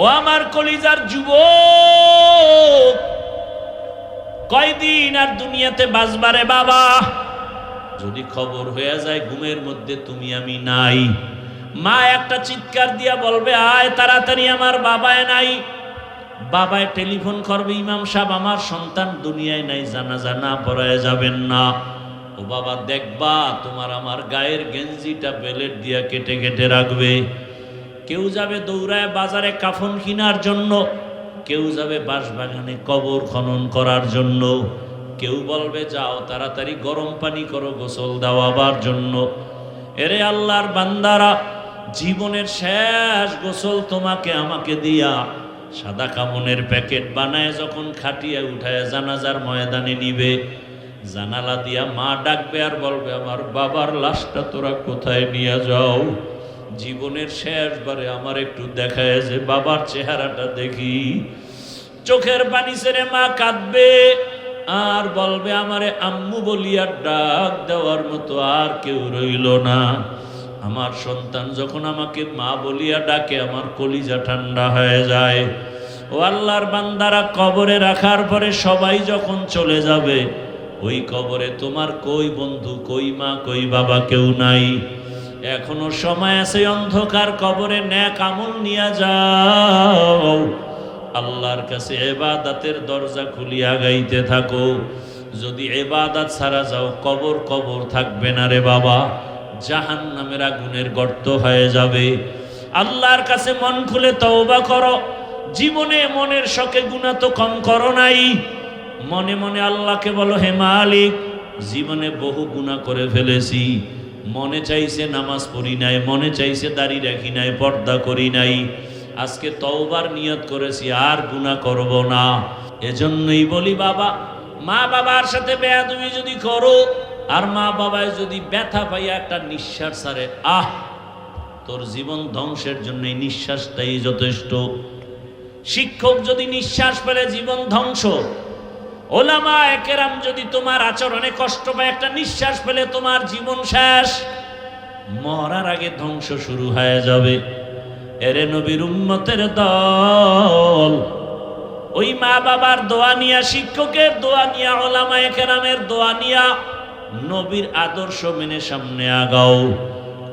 ও আমার কলিজার যুবক, কয়দিন আর দুনিয়াতে বাঁচবারে বাবা? যদি খবর হয়ে যায় ঘুমের মধ্যে তুমি আমি নাই, মা একটা চিৎকার দিয়া বলবে, আয় তাড়াতাড়ি, আমার বাবায় নাই। বাবায় টেলিফোন করবে, ইমাম সাহেব আমার সন্তান দুনিয়ায় নাই, জানাজা না পড়ায় যাবেন না। ও বাবা, দেখবা তোমার আমার গায়ের গেঞ্জিটা বেলেট দিয়া কেটে কেটে রাখবে। কেউ যাবে দৌড়ায় বাজারে কাফন কেনার জন্য, কেউ যাবে বাঁশবাগানে কবর খনন করার জন্য, কেউ বলবে যাও তাড়াতাড়ি গরম পানি করো গোসল দেওয়াবার জন্য। এরে আল্লাহর বান্দারা, জীবনের শেষ গোসল তোমাকে আমাকে দিয়া সাদা কামনের প্যাকেট বানায় যখন খাটিয়ে উঠায় জানাজার ময়দানে নিবে, জানালা দিয়া মা ডাকবে আর বলবে, আমার বাবার লাশটা তোরা কোথায় নিয়ে যাও? জীবনের শেষবারে আমার একটু দেখায় যে বাবার চেহারাটা দেখি। চোখের পানি ছেড়ে মা কাঁদবে আর বলবে, আমারে আম্মু বলিয়া ডাক দেওয়ার মতো আর কেউ রইল না। আমার সন্তান যখন আমাকে মা বলিয়া ডাকে, আমার কলিজা ঠান্ডা হয়ে যায়। ও আল্লাহর বান্দারা, কবরে রাখার পরে সবাই যখন চলে যাবে, ওই কবরে তোমার কই বন্ধু, কই মা, কই বাবা কেউ নাই। এখনো সময় আছে, অন্ধকার কবরে নেক আমল নিয়ে যাও, আল্লাহর কাছে ইবাদতের দরজা খুলিয়া গাইতে থাকো। যদি ইবাদত ছাড়া যাও, কবর কবর থাকবে না রে বাবা, জাহান্নামের আগুনের গর্ত হয়ে যাবে। আল্লাহর কাছে মন খুলে তওবা করো। জীবনে মনের শখে গুনাহ তো কম করো নাই। মনে মনে আল্লাহকে বলো, হে মালিক, জীবনে বহু গুনাহ করে ফেলেছি। মনে চাইছে নামাজ পড়ি নাই, মনে চাইছে দাড়ি রাখি নাই, পর্দা করি নাই। আজকে তওবার নিয়ত করেছি, আর গুনাহ করব না। এজন্যই বলি বাবা, মা বাবার সাথে বেয়াদবি যদি করো, আর মা বাবায় যদি ব্যথা পাইয়া একটা নিঃশ্বাস ছাড়ে, আহ, তোর জীবন ধ্বংসের জন্য এই নিঃশ্বাসটাই যথেষ্ট। শিক্ষক যদি নিঃশ্বাস পেলে জীবন ধ্বংস, ওলামায়ে কেরাম যদি তোমার আচরণে কষ্ট পায়, একটা নিঃশ্বাস পেলে তোমার জীবন শেষ। মরার আগে ধ্বংস শুরু হয়ে যাবে। এরে নবীর উম্মতের দল, ওই মা বাবার দোয়া নিয়া, শিক্ষকের দোয়া নিয়া, ওলামায়ে কেরামের দোয়া নিয়া নবীর আদর্শ মেনে সামনে আগাও।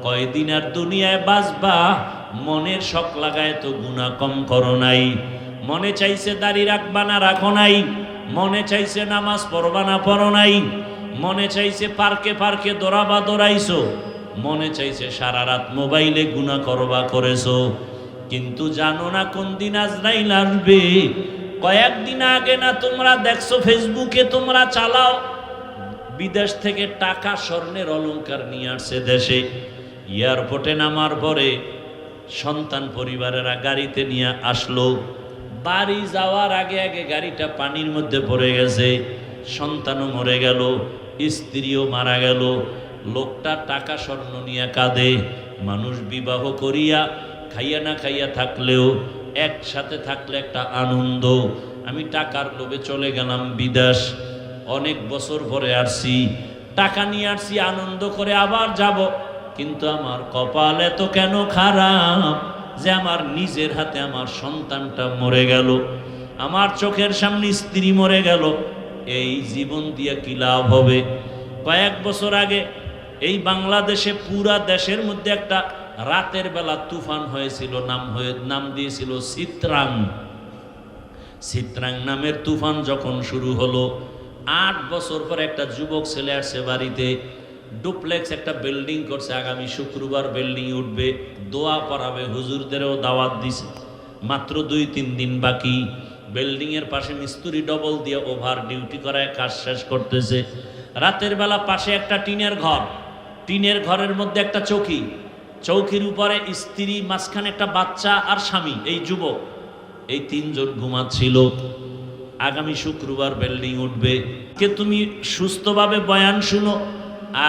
কয়দিন আর দুনিয়ায় বাঁচবা? মনের শখ লাগায় তো গুনাহ কম করো নাই। মনে চাইছে দাড়ি রাখবা না, রাখো নাই। মনে চাইছে নামাজ পড়বা না, পড়ো নাই। মনে চাইছে পার্কে পার্কে দৌড়াবা, দৌড়াইছো। মনে চাইছে সারা রাত মোবাইলে গুনাহ করবা, করেছো। কিন্তু জানো না কোন দিন আজরাইল আসবে। কয়েকদিন আগে না তোমরা দেখছো, ফেসবুকে তোমরা চালাও, বিদেশ থেকে টাকা স্বর্ণের অলংকার নিয়ে আসছে দেশে। এয়ারপোর্টে নামার পরে সন্তান পরিবারেরা গাড়িতে নিয়ে আসলো। বাড়ি যাওয়ার আগে আগে গাড়িটা পানির মধ্যে পড়ে গেছে, সন্তানও মরে গেল, স্ত্রীও মারা গেল। লোকটা টাকা স্বর্ণ নিয়ে কাঁদে। মানুষ বিবাহ করিয়া খাইয়া না খাইয়া থাকলেও একসাথে থাকলে একটা আনন্দ। আমি টাকার লোভে চলে গেলাম বিদেশ, অনেক বছর পরে আসছি, টাকা নিয়ে আসছি আনন্দ করে, আবার যাব। কিন্তু আমার কপাল এত কেন খারাপ যে আমার নিজের হাতে আমার সন্তানটা মরে গেল, আমার চোখের সামনে স্ত্রী মরে গেল। এই জীবন দিয়ে কি লাভ হবে? কয়েক বছর আগে এই বাংলাদেশে পুরা দেশের মধ্যে একটা রাতের বেলা তুফান হয়েছিল, নাম দিয়েছিল চিত্রাং। চিত্রাং নামের তুফান যখন শুরু হলো, 8 বছর পর একটা যুবক ছেলে আসছে বাড়িতে, ডুপ্লেক্স একটা বিল্ডিং করছে, আগামী শুক্রবার বিল্ডিং উঠবে, দোয়া পড়াবে, হুজুরদেরও দাওয়াত দিছে। মাত্র 2-3 দিন বাকি। বিল্ডিং এর পাশে মিস্ত্রি ডবল দিয়ে ওভার ডিউটি করায় কাজ শেষ করতেছে। রাতের বেলা পাশে একটা টিনের ঘর, টিনের ঘরের মধ্যে একটা চৌকি, চৌকির উপরে স্ত্রী, মাঝখানে একটা বাচ্চা আর স্বামী, এই যুবক, এই 3 জন ঘুমাচ্ছিল। আগামী শুক্রবার বিল্ডিং উঠবে, কে তুমি সুস্থভাবে বয়ান শুনো।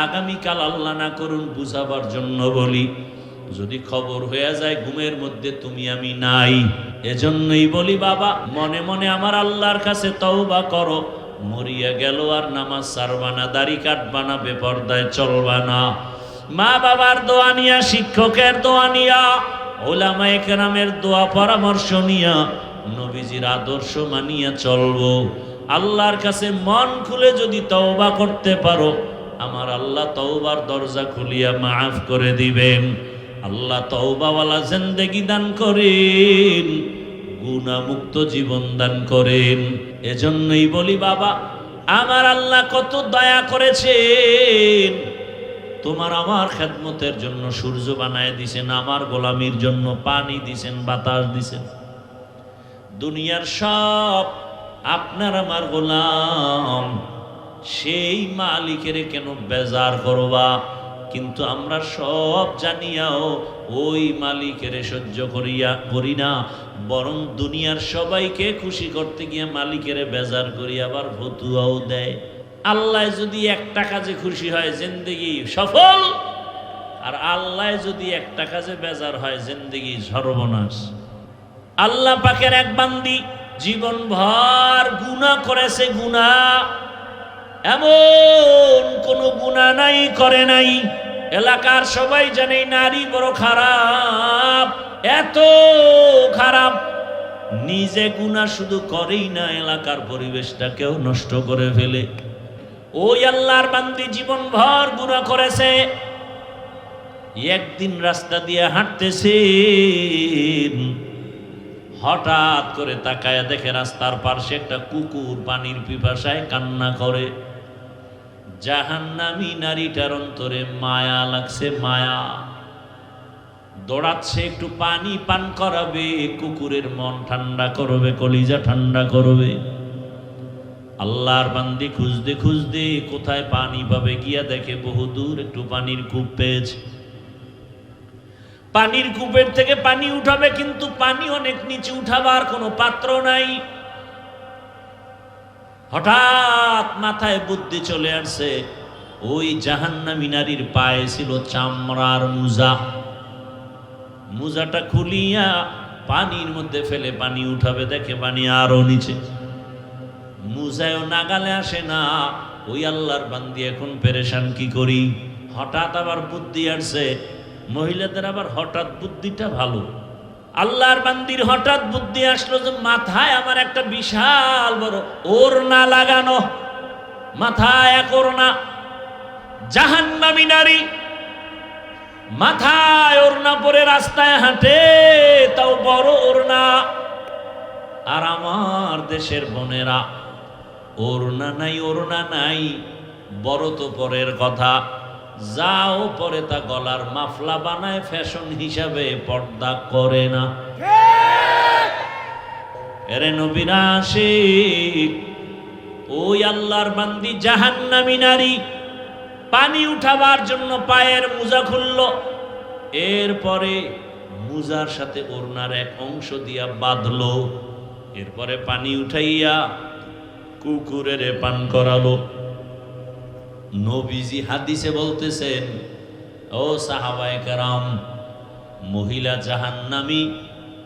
আগামীকাল আল্লাহ না করুন বুঝাবার জন্য বলি, যদি খবর হয়ে যায় ঘুমের মধ্যে তুমি আমি নাই। এজন্যই বলি বাবা, মনে মনে আমার আল্লাহর কাছে তওবা করো। মরিয়া গেল আর নামাজ ছাড়বা না, দাড়ি কাটবা না, বেপরদায় চলবা না। মা বাবার দোয়া নিয়া, শিক্ষকের দোয়া নিয়া, উলামায়ে কেরামের দোয়া পরামর্শ নিয়া নবীজির আদর্শ মানিয়া চলবো। আল্লাহর কাছে মন খুলে যদি তওবা করতে পারো, আমার আল্লাহ তওবার দরজা খুলিয়া মাফ করে দিবেন। আল্লাহ তওবাওয়ালা জিন্দেগি দান করেন, গুনাহমুক্ত জীবন দান করেন। এজন্যই বলি বাবা, আমার আল্লাহ কত দয়া করেছেন। তোমার আমার খেদমতের জন্য সূর্য বানায় দিছেন, আমার গোলামির জন্য পানি দিছেন, বাতাস দিছেন। দুনিয়ার সব আপনার আমার গোলাম, সেই মালিকের কেন বেজার করবা? কিন্তু আমরা সব জানিয়াও ওই মালিকের সহ্য করি না, বরং দুনিয়ার সবাইকে খুশি করতে গিয়ে মালিকের বেজার করি, আবার ফতুয়াও দেয়। আল্লাহ যদি একটা কাজে খুশি হয় জিন্দেগি সফল, আর আল্লাহ যদি একটা কাজে বেজার হয় জিন্দেগি সর্বনাশ। আল্লাহ পাকের এক বান্দি জীবন ভর গুনাহ করেছে, গুনাহ এমন কোন গুনাহ নাই করে নাই। এলাকার সবাই জানে নারী বড় খারাপ, এত খারাপ, নিজে গুনাহ শুধু করেই না, এলাকার পরিবেশটাকেও নষ্ট করে ফেলে। ওই আল্লাহর বান্দি জীবন ভর গুনাহ করেছে। একদিন রাস্তা দিয়ে হাঁটতেছেন, হঠাৎ করে তাকায় দেখে রাস্তার পাশে একটা কুকুর পানির পিপাসায় কান্না করে। জাহান্নামী নারীটার অন্তরে মায়া লাগছে, মায়া দৌড়াচ্ছে, একটু পানি পান করাবে, কুকুরের মন ঠান্ডা করবে, কলিজা ঠান্ডা করবে। আল্লাহর বান্দি খুঁজতে খুঁজতে কোথায় পানি পাবে, গিয়া দেখে বহুদূর একটু পানির কূপ পেয়েছে। পানির কূপের থেকে পানি উঠাবে, কিন্তু পানি অনেক নিচে, উঠাবার কোনো পাত্র নাই। হঠাৎ মাথায় বুদ্ধি চলে আসছে, ওই জাহান্নামী নারীর পায়ে ছিল চামড়ার মুজা। মুজাটা খুলিয়া পানির মধ্যে ফেলে পানি উঠাবে, দেখে পানি আরো নিচে, মুজায়ও নাগালে আসে না। ওই আল্লাহর বান্দি এখন পেরেশান, কি করি? হঠাৎ আবার বুদ্ধি আসছে। মহিলাদের আবার হঠাৎ বুদ্ধিটা ভালো। আল্লাহর বান্দির হঠাৎ বুদ্ধি আসলো যে মাথায় আমার একটা বিশাল বড় ওড়না লাগানো, মাথায় এক ওড়না। জাহান্নামী নারী মাথায় ওড়না পরে রাস্তায় হাঁটে, তাও বড় ওড়না। আর আমার দেশের বোনেরা ওড়না নাই, ওড়না নাই, বড় তো পরের কথা, যাও পরে তা গলার মাফলা বানায়, ফ্যাশন হিসাবে পর্দা করে না। এরে নবীর আশিক, ওই আল্লাহর বান্দি জাহান্নামী নারী পানি উঠাবার জন্য পায়ের মুজা খুলল, এরপরে মুজার সাথে ওড়নার এক অংশ দিয়া বাঁধলো, এরপরে পানি উঠাইয়া কুকুরের পান করালো। নবীজি হাদিসে বলতেছেন, ও সাহাবায়ে কেরাম, মহিলা জাহান্নামী,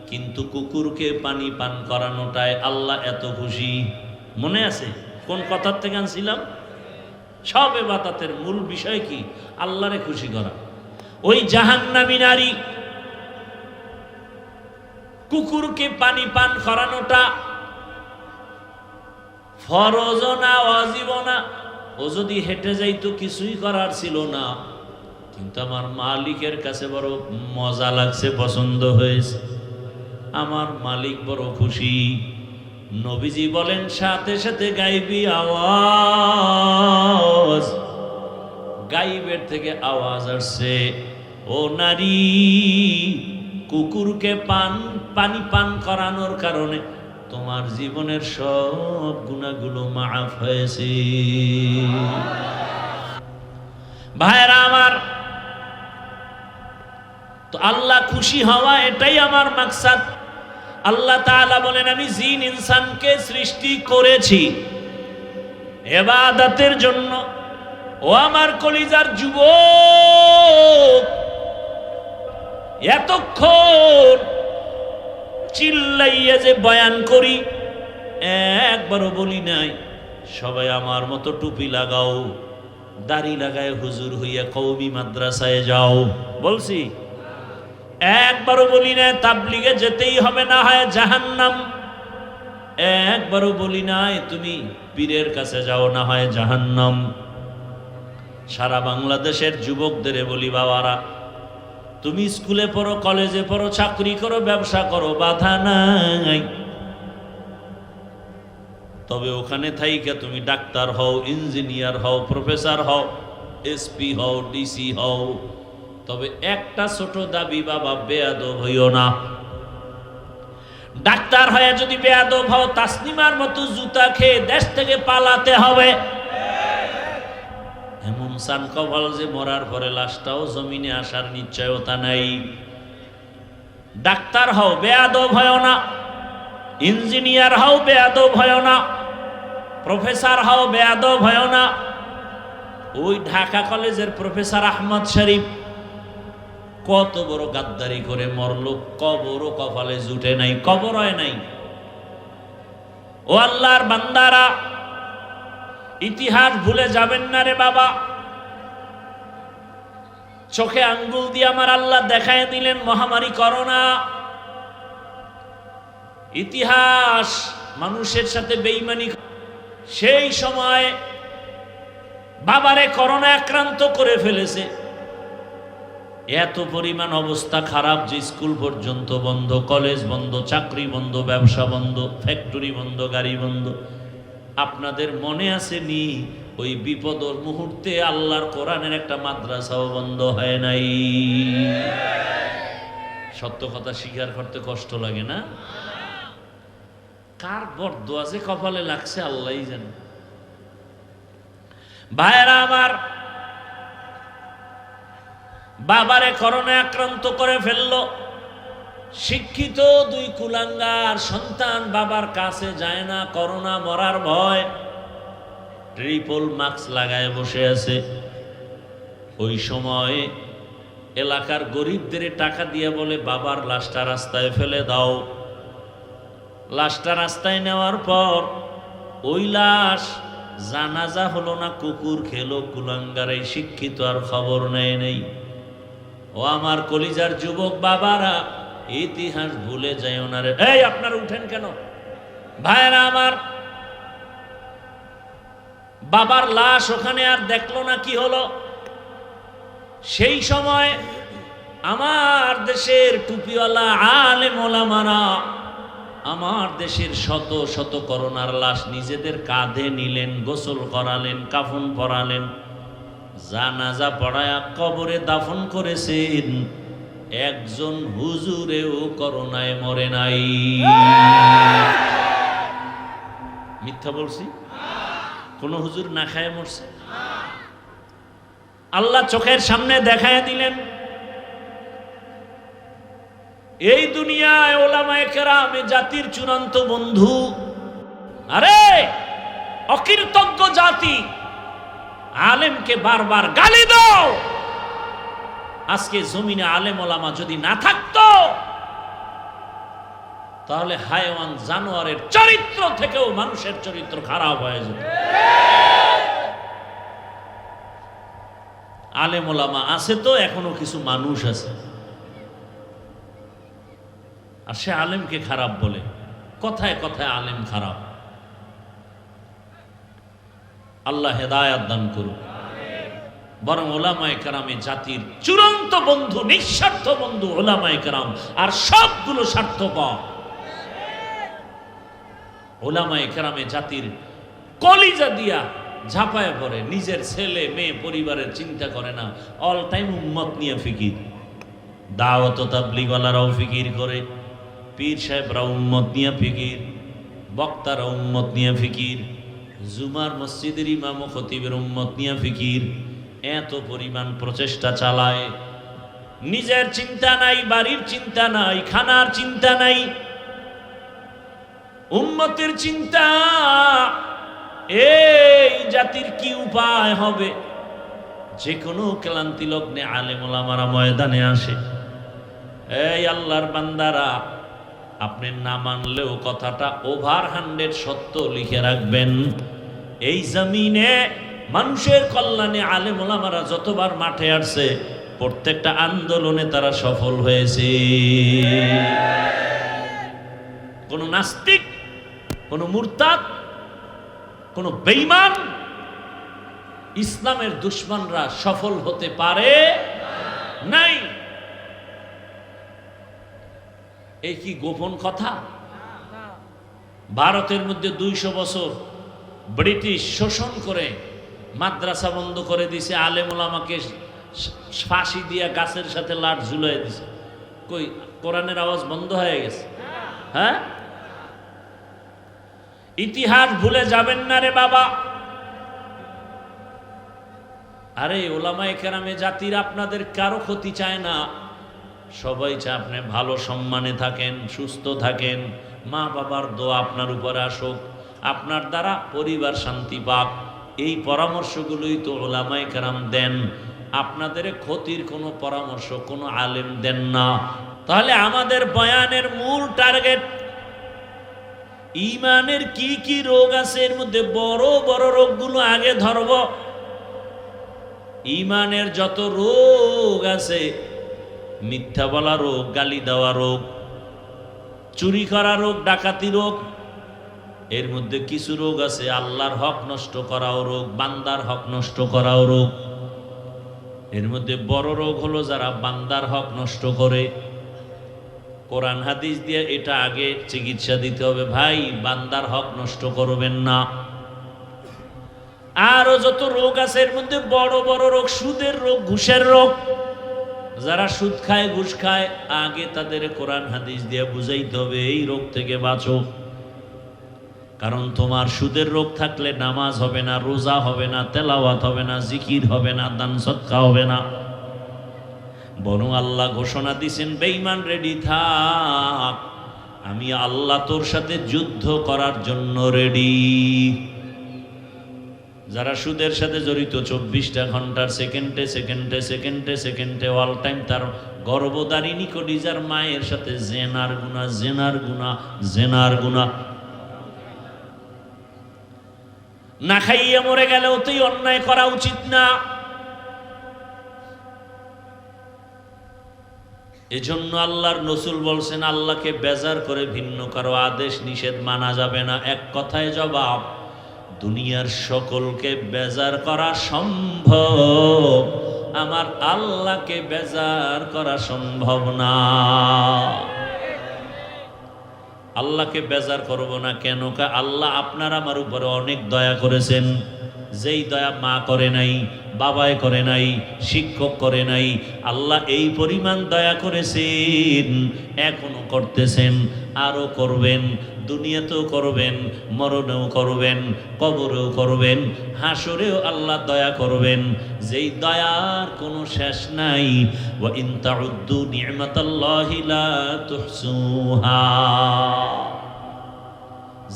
কিন্তু কুকুরকে পানি পান করানোটায় আল্লাহ এত খুশি। মনে আছে কোন কথার থেকে আনছিলাম? সব ইবাদতের মূল বিষয় কি? আল্লাহরে খুশি করা। ওই জাহান্নামী নারী কুকুরকে পানি পান করানোটা ফরজ না ওয়াজিব না? ও যদি হেঁটে যাইতো কিছুই করার ছিল না, কিন্তু আমার মালিকের কাছে বড় মজা লাগছে, পছন্দ হয়েছে, আমার মালিক বড় খুশি। নবীজি বলেন, সাথে সাথে গাইবি আওয়াজ, গাইবের থেকে আওয়াজ আসছে, ও নারী, কুকুরকে পানি পান করানোর কারণে তোমার জীবনের সব গুনাহগুলো মাফ হয়েছে। ভাইরা আমার, তো আল্লাহ খুশি হওয়া এটাই আমার মাকসাদ। আল্লাহ তাআলা বলেন, আমি জিন ইনসানকে সৃষ্টি করেছি ইবাদতের জন্য। ও আমার কলিজার যুবক, এতক্ষণ চিল্লাইয়া যে বয়ান করি, একবারও বলি নাই সবাই আমার মতো টুপি লাগাও, দাড়ি লাগায় হুজুর হইয়া কওমি মাদ্রাসায় যাও, বলছি? একবারও বলি না তাবলিগে যেতেই হবে, না হয় জাহান্নাম। একবারও বলি নাই তুমি পীরের কাছে যাও, না হয় জাহান্নাম। সারা বাংলাদেশের যুবকদের বলি, বাবারা তুমি স্কুলে পড়ো, কলেজে পড়ো, চাকরি করো, ব্যবসা করো, বাধা নাই। তবে ওখানে থাইকা তুমি ডাক্তার হও, ইঞ্জিনিয়ার হও, প্রফেসর হও, এসপি হও, ডিসি হও, তবে একটা ছোট দাবি, বাবা বেয়াদব হইও না। ডাক্তার হয়ে যদি বেয়াদব হও, তাসনিমার মতো জুতা খেয়ে দেশ থেকে পালাতে হবে। এমন সান কপাল যে মরার পরে লাশটাও জমিনে আসার নিশ্চয়তা নাই। ডাক্তার হও, বেয়াদব হয় না। ইঞ্জিনিয়ার হও, বেয়াদব হয় না। প্রফেসর হও, বেয়াদব হয় না। ওই ঢাকা কলেজের প্রফেসর আহমদ শরীফ কত বড় গাদ্দারি করে মরল, কবরও কপালে জুটে নাই, কবর হয় নাই। ও আল্লাহর বান্দারা, ইতিহাস ভুলে যাবেন না রে বাবা। চোখে আঙ্গুল দিয়ে আমার আল্লাহ দেখায় দিলেন মহামারী করোনা। ইতিহাস মানুষের সাথে বেঈমানি। সেই সময় বাবারে করোনা আক্রান্ত করে ফেলেছে, এত পরিমাণ অবস্থা খারাপ যে স্কুল পর্যন্ত বন্ধ, কলেজ বন্ধ, চাকরি বন্ধ, ব্যবসা বন্ধ, ফ্যাক্টরি বন্ধ, গাড়ি বন্ধ। আপনাদের মনে আছে নি ওই বিপদের মুহূর্তে আল্লাহর কোরআনের একটা মাদ্রাসাও বন্ধ হয় নাই? সত্য কথা স্বীকার করতে কষ্ট লাগে না? কার বরদোয়া যে কপালে লাগছে আল্লাহই জানে। ভাইরা আমার, বাবারে করোনা আক্রান্ত করে ফেলল। শিক্ষিত দুই কুলাঙ্গার সন্তান বাবার কাছে যায় না, করোনা মরার ভয়, ট্রিপল মাস্ক লাগায় বসে আছে। ওই সময় এলাকার গরিবদের টাকা দিয়ে বলে, বাবার লাশটা রাস্তায় ফেলে দাও। লাশটা রাস্তায় নেওয়ার পর ওই লাশ জানাজা হলো না, কুকুর খেলো। কুলাঙ্গার এই শিক্ষিত আর খবর নেই। ও আমার কলিজার যুবক বাবারা, ইতিহাস ভুলে যাইও না রে। এই আপনারা উঠেন কেন? ভাইরা আমার, বাবার লাশ ওখানে আর দেখলো না, কি হলো? সেই সময় আমার দেশের টুপিওয়ালা আলেম ওলামারা আমার দেশের শত শত করোনার লাশ নিজেদের কাঁধে নিলেন, গোসল করালেন, কাফন পরালেন, জানাজা পড়ায়া কবরে দাফন করেছেন। একজন হুজুরেও করোনায় মরে নাই। মিথ্যা বলছি? কোন হুজুর না খায় মরছে? আল্লাহ চোখের সামনে দেখায় দিলেন। এই দুনিয়ায় ওলামায়ে কেরাম জাতির চূড়ান্ত বন্ধু। আরে অকৃতজ্ঞ জাতি, আলেমকে বারবার গালি দাও। আজকে জমিনে আলেম ওলামা যদি না থাকতো, তাহলে হায়ওয়ান জানোয়ারের চরিত্র থেকেও মানুষের চরিত্র খারাপ হয়ে যেত। আলেম ওলামা আছে তো এখনো কিছু মানুষ আছে, আর সে আলেমকে খারাপ বলে, কথায় কথায় আলেম খারাপ। আল্লাহ হেদায়াত দান করুন। বরং ওলামায়ে কেরামে জাতির চূড়ান্ত বন্ধু, নিঃস্বার্থ বন্ধু ওলামায়ে কেরাম, আর সবগুলো স্বার্থপর। ওলামায়ে কেরামে জাতির কলিজা দিয়া ঝাঁপায় পড়ে, নিজের ছেলে মেয়ে পরিবারের চিন্তা করে না, অল টাইম উম্মত নিয়ে ফিকির। দাওয়াত তাবলীগওয়ালারাও ফিকির করে, পীর সাহেবরা উম্মত নিয়ে ফিকির, বক্তারা উম্মত নিয়ে ফিকির, জুমার মসজিদের ইমাম ও খতিবের উম্মত নিয়ে ফিকির। এত পরিমাণ প্রচেষ্টা চালায়, নিজের চিন্তা নাই, বাড়ির চিন্তা নাই, খানার চিন্তা নাই, উম্মতের চিন্তা। এই জাতির কি উপায় হবে? যে কোনো ক্লান্তি লগ্নে আলেম ওলামারা ময়দানে আসে। এই আল্লাহর বান্দারা, আপনি না মানলেও কথাটা ওভার 100 সত্য লিখে রাখবেন। এই জমিনে মানুষের কল্যাণে আলেম ওলামারা যতবার মাঠে আসছে, প্রত্যেকটা আন্দোলনে তারা সফল হয়েছে। কোন নাস্তিক, কোন মুরতাদ, কোন বেঈমান, ইসলামের দুশমনরা সফল হতে পারে নাই। এই কি গোপন কথা? ভারতের মধ্যে 200 বছর ব্রিটিশ শোষণ করে মাদ্রাসা বন্ধ করে দিছে, আলেম ওলামাকে ফাঁসি দিয়া গাছের সাথে লাট ঝুলিয়ে দিছে। কই কোরআনের আওয়াজ বন্ধ হয়ে গেছে? হ্যাঁ, ইতিহাস ভুলে যাবেন না রে বাবা। আরে ওলামায়ে কেরামে জাতির আপনাদের কারো ক্ষতি চায় না, সবাই চায় আপনি ভালো সম্মানে থাকেন, সুস্থ থাকেন, মা বাবার দোয়া আপনার উপরে আসুক, আপনার দ্বারা পরিবার শান্তি পাক। এই পরামর্শগুলোই তো ওলামায়ে কেরাম দেন। আপনাদের ক্ষতির কোনো পরামর্শ কোনো আলেম দেন না। তাহলে আমাদের বয়ানের মূল টার্গেট ঈমানের কি কি রোগ আছে, এর মধ্যে বড় বড় রোগগুলো আগে ধরব। ঈমানের যত রোগ আছে, মিথ্যা বলা রোগ, গালি দেওয়া রোগ, চুরি করা রোগ, ডাকাতি রোগ, এর মধ্যে কিছু রোগ আছে আল্লাহর হক নষ্ট করাও রোগ, বান্দার হক নষ্ট করাও রোগ। এর মধ্যে বড় রোগ হলো যারা বান্দার হক নষ্ট করে। কোরআন হাদিস দিয়ে এটা আগে চিকিৎসা দিতে হবে, ভাই বান্দার হক নষ্ট করবেন না। আরো যত রোগ আছে এর মধ্যে বড় বড় রোগ, সুদের রোগ, ঘুষের রোগ। যারা সুদ খায়, ঘুষ খায়, আগে তাদের কোরআন হাদিস দিয়ে বুঝাইতে হবে এই রোগ থেকে বাঁচো। কারণ তোমার সুদের রোগ থাকলে নামাজ হবে না, রোজা হবে না, তেলাওয়াত হবে না, জিকির হবে না, দান সদকা হবে না। বরং আল্লাহ ঘোষণা দিয়েছেন, বেঈমান রেডি থাক, আমি আল্লাহ তোর সাথে যুদ্ধ করার জন্য রেডি। যারা সুদের সাথে জড়িত 24টা ঘন্টার সেকেন্ডে সেকেন্ডে সেকেন্ডে সেকেন্ডে অল টাইম তার গর্ভধারিণী কলিজার মায়ের সাথে জেনার গুনাহ, জেনার গুনাহ, জেনার গুনাহ। না খাইয়ে মরে গেলেও তো অন্যায় করা উচিত না। এজন্য আল্লাহর রাসূল বলছেন, আল্লাহকে বেজার করে ভিন্ন কারো আদেশ নিষেধ মানা যাবে না। এক কথায় জবাব, দুনিয়ার সকলকে বেজার করা সম্ভব, আমার আল্লাহকে বেজার করা সম্ভব না। আল্লাহকে বেজার করব না কেন? আল্লাহ আপনার আমার উপরে অনেক দয়া করেছেন, যেই দয়া মা করে নাই, বাবায় করে নাই, শিক্ষক করে নাই। আল্লাহ এই পরিমাণ দয়া করেছেন, এখনো করতেছেন, আরো করবেন। দুনিয়াতেও করবেন, মরণেও করবেন, কবরেও করবেন, হাসরেও আল্লাহ দয়া করবেন, যেই দয়ার কোনো শেষ নাই। ওয়া ইন তাউদ্দু নি'মাতাল্লাহি লা তুহসুহা।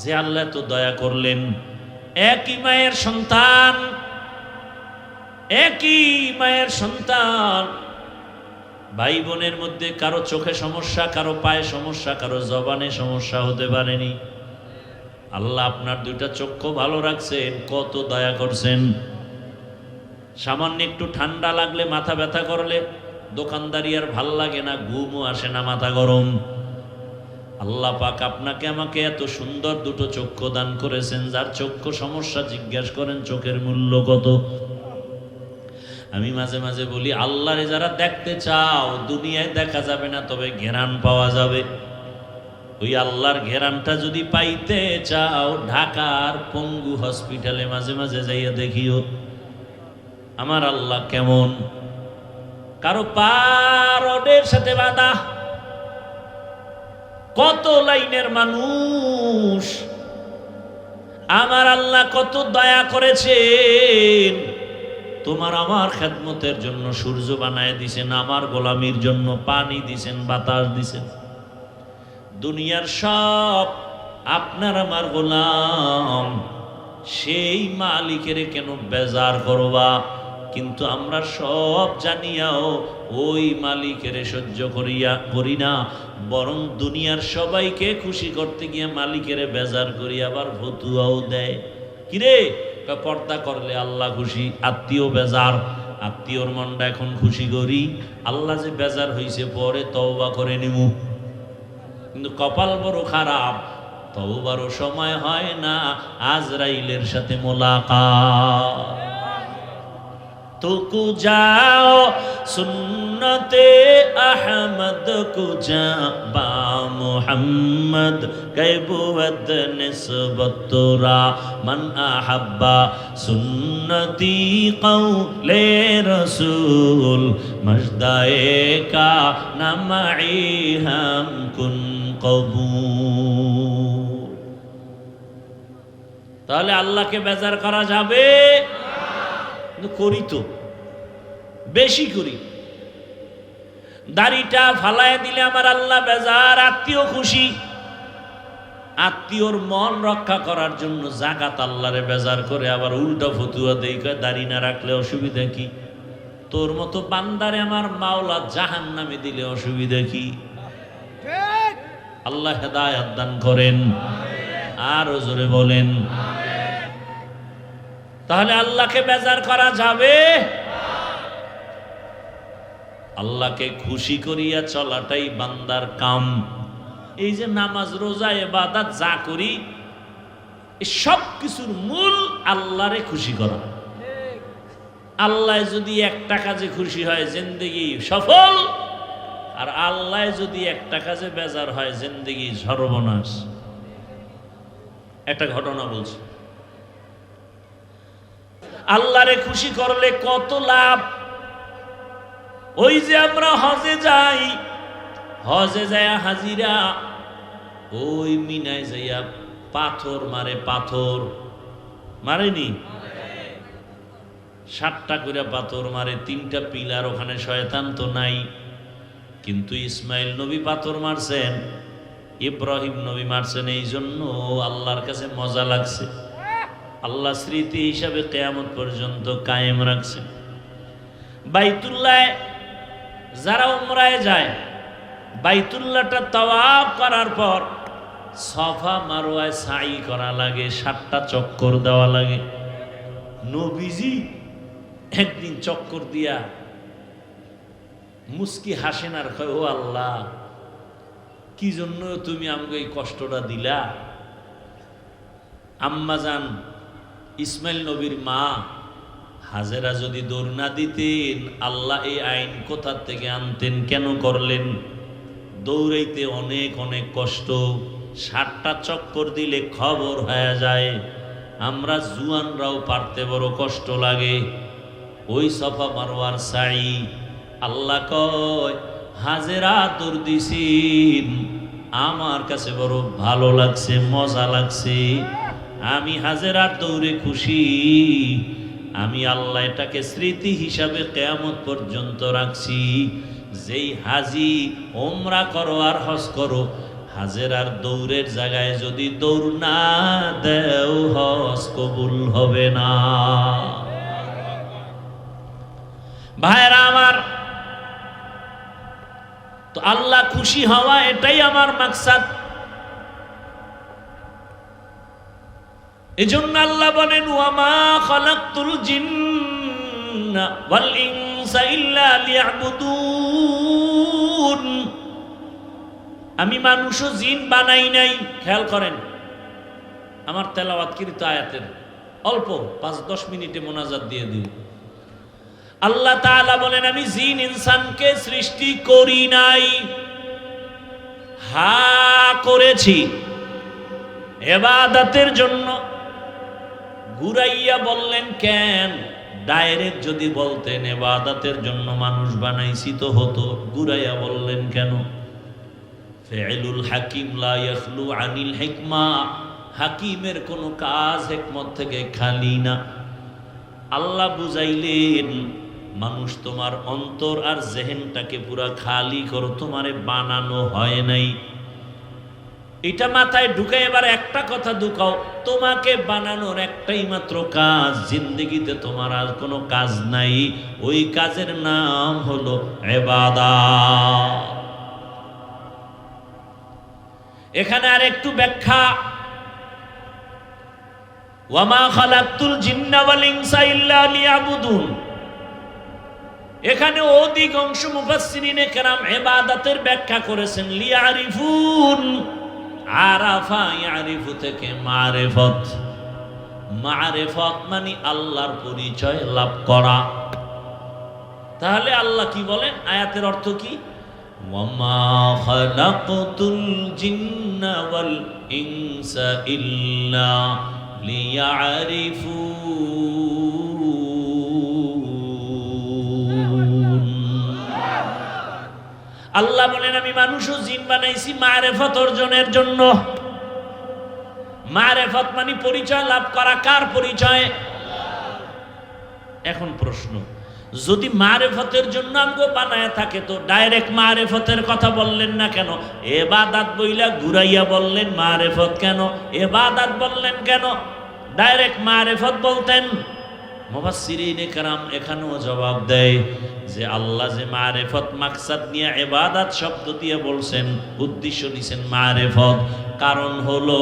যে আল্লাহ তো দয়া করলেন, একই মায়ের সন্তান, একই মায়ের সন্তান, ভাই বোনের মধ্যে কারো চোখে সমস্যা, কারো পায়ে সমস্যা, কারো জবানে সমস্যা হতে পারেনি। আল্লাহ আপনার দুইটা চক্ষু ভালো রাখছেন, কত দয়া করছেন। সামান্য একটু ঠান্ডা লাগলে, মাথা ব্যথা করলে দোকানদারি আর ভাল লাগে না, ঘুমও আসে না, মাথা গরম। আল্লাহ পাক আপনাকে আমাকে এত সুন্দর দুটো চক্ষু দান করেছেন। যার চক্ষু সমস্যা জিজ্ঞেস করেন চোখের মূল্য কত। আমি মাঝে মাঝে বলি, আল্লাহরে যারা দেখতে চাও, দুনিয়ায় দেখা যাবে না, তবে ঘেরান পাওয়া যাবে। ওই আল্লাহর ঘেরানটা যদি পাইতে চাও, ঢাকার পঙ্গু হসপিটালে মাঝে মাঝে যাইয়া দেখিও আমার আল্লাহ কেমন। কারো পা রডের সাথে বাঁধা, কত লাইনের মানুষ, আমার আল্লাহ কত দয়া করেছেন। তোমার আমার খেদমতের জন্য সূর্য বানায় দিছেন, আমার গোলামির জন্য পানি দিছেন, বাতাস দিছেন। দুনিয়ার সব আপনার আমার গোলাম, সেই মালিকের কেন বেজার করবা? কিন্তু আমরা সব জানিয়াও ওই মালিকের সহ্য করি না, বরং দুনিয়ার সবাইকে খুশি করতে গিয়ে মালিকের বেজার করি, আবার ফতুয়াও দেয়। কিরে, পর্দা করলে আল্লাহ খুশি, আত্মীয় বেজার, আত্মীয়র মনটা এখন খুশি করি, আল্লাহ যে বেজার হইছে পরে তওবা করে নিমু। কিন্তু কপাল বড় খারাপ, তওবারও সময় হয় না, আজরাইলের সাথে মোলাকাত। তো যাও সুন্নতে আহমদ কুজা বা মুহাম্মদ কৈবুদ নিসবতরা মান আহাব্বা সুন্নতি কওলে রসূল মজদায়ে কা নামাই হাম কুন কবুল। তাহলে আল্লাহকে বেজার করা যাবে? করি তো, বেশি করি। দাড়িটা ফালায় দিলে আমার আল্লাহ বেজার, আত্মীয় খুশি। আত্মীয়র মন রক্ষা করার জন্য জাকাত আল্লাহরে বেজার করে, আবার উল্টা ফতুয়া দেই, দাড়ি না রাখলে অসুবিধা কি? তোর মতো বান্দারে আমার মাওলা জাহান্নামে দিলে অসুবিধা কি? আল্লাহ হেদায়েত দান করেন, আরো জোরে বলেন। তাহলে আল্লাহকে বেজার করা যাবে? আল্লাহকে খুশি করিয়া চলাটাই বান্দার কাম। এই যে নামাজ, রোজা, ইবাদত যা করি, সব কিছুর মূল আল্লাহরে খুশি করা। আল্লাহ যদি একটা কাজে খুশি হয়, জিন্দেগি সফল। আর আল্লাহ যদি একটা কাজে বেজার হয়, জিন্দেগি সর্বনাশ। একটা ঘটনা বলছি। আল্লাহরে খুশি করলে কত লাভ। ওই যে আমরা হজে যাই, হজে যায় হাজিরা ওই মিনায় যাইয়া পাথর মারে, পাথর মারেনি? 7টা করে পাথর মারে, 3টা পিলার, ওখানে শয়তান তো নাই। কিন্তু ইসমাইল নবী পাথর মারছেন, ইব্রাহিম নবী মারছেন, এই জন্য আল্লাহর কাছে মজা লাগছে। আল্লাহ স্মৃতি হিসাবে কিয়ামত পর্যন্ত কায়েম রাখছে। বাইতুল্লাহ যারা উমরায় যায়, বাইতুল্লাহটা তাওয়াফ করার পর সাফা মারওয়ায় সাই করা লাগে, 7টা চক্কর দেওয়া লাগে। নবীজি একদিন চক্কর দিয়া মুস্কি হাসেন আর কয়, ও আল্লাহ, কি জন্য তুমি আমাকে এই কষ্টটা দিলা? আম্মাজান ইসমাইল নবীর মা হাজেরা যদি দৌড় না দিতেন, আল্লাহ এই আইন কোথা থেকে আনতেন? কেন করলেন? দৌড়াইতে অনেক অনেক কষ্ট, 7টা চক্কর দিলে খবর হয়ে যায়। আমরা জুয়ানরাও পারতে বড় কষ্ট লাগে। ওই সাফা মারওয়ার সাই, আল্লাহ কয় হাজেরা দৌড় দিছেন, আমার কাছে বড় ভালো লাগছে, মজা লাগছে। আমি হাজেরার দৌড়ে খুশি। আমি আল্লাহ এটাকে স্মৃতি হিসাবে কিয়ামত পর্যন্ত রাখছি। যেই হাজি ওমরা করো আর হজ করো, হাজেরার দৌড়ের জায়গায় যদি দৌড় না দেও, হজ কবুল হবে না। ভাইরা আমার, তো আল্লাহ খুশি হওয়া এটাই আমার মাকসাদ। এজন্য আল্লাহ বলেন, ওয়ামা খালাকতুল জিন্না ওয়াল ইনসা ইল্লা লিয়াবুদুন। আমি মানুষ ও জিন বানাই নাই। খেয়াল করেন, আমার তেলাওয়াতকৃত আয়াতের অল্প 5-10 মিনিটে মোনাজাত দিয়ে দিই। আল্লাহ তাআলা বলেন, আমি জিন ইনসানকে সৃষ্টি করি নাই, করেছি ইবাদতের জন্য। ঘুরাইয়া বললেন কেন? ডাইরেক্ট যদি বলতেন ইবাদতের জন্য মানুষ বানাইছি তো হতো। ঘুরাইয়া বললেন কেন? ফিউলুল হাকিম লা ইয়াখলু আনিল হিকমা। হাকিমের কোনো কাজ হিকমত থেকে খালি না। আল্লাহ বুঝাইলেন, মানুষ তোমার অন্তর আর জেহেনটাকে পুরা খালি করো, তোমারে বানানো হয় নাই। এটা মাথায় ঢুকে এবার একটা কথা ঢুকাও, তোমাকে বানানোর একটাই মাত্র কাজ, জিন্দেগিতে তোমার আর কোনো কাজ নাই। ওই কাজের নাম হলো ইবাদত। এখানে আর একটু ব্যাখ্যা, ওয়ামা খালাকতুল জিন্না ওয়াল ইনসা ইল্লা লিয়াবুদুন। এখানে অধিকাংশ মুফাসসিরিনে কেরাম ইবাদতের ব্যাখ্যা করেছেন লিয়ারিফুন, আরাফা ইয়ারিফু থেকে মারিফত। মারিফত মানে আল্লাহর পরিচয় লাভ করা। তাহলে আল্লাহ কি বলেন, আয়াতের অর্থ কি? ওয়ামা খালাকতুল জিন্না ওয়াল ইনসা ইল্লা লিয়ারিফুন। আল্লাহ বলেন আমি মানুষ ও জিন বানাইছি মারিফত অর্জনের জন্য। মারিফত মানে পরিচয় লাভ করা। কার পরিচয়? এখন প্রশ্ন, যদি মারিফতের জন্য আমগো বানায় থাকে তো ডাইরেক্ট মারিফতের কথা বললেন না কেন? ইবাদত বইলা ঘুরাইয়া বললেন মারিফত কেন? ইবাদত বললেন কেন? ডাইরেক্ট মারিফত বলতেন। মুফাসসিরিনে কেরাম এখানেও জবাব দেয় যে আল্লাহ যে মারিফত মাকসাদ নিয়ে ইবাদত শব্দ দিয়ে বলছেন, উদ্দেশ্য নিছেন মারিফত, কারণ হলো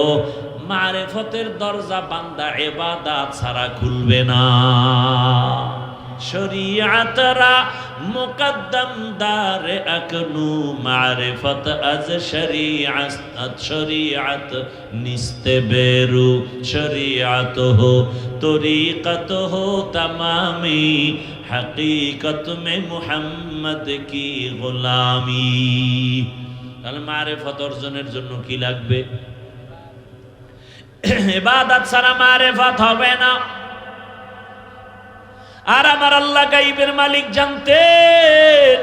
মারিফতের দরজা বান্দা ইবাদত ছাড়া খুলবে না। শরীয়তরা মুকদ্দম দার আকনু মারিফত আজ শরীয়ত নিস্তে বেরু শরীয়ত হো তরিকত হো তমামি হকীকত মে মুহাম্মদ কি গোলামি। তাহলে মারিফত অর্জনের জন্য কি লাগবে? ইবাদত ছাড়া মারিফত হবে না। আর আমার আল্লাহ গায়বের মালিক জানতেন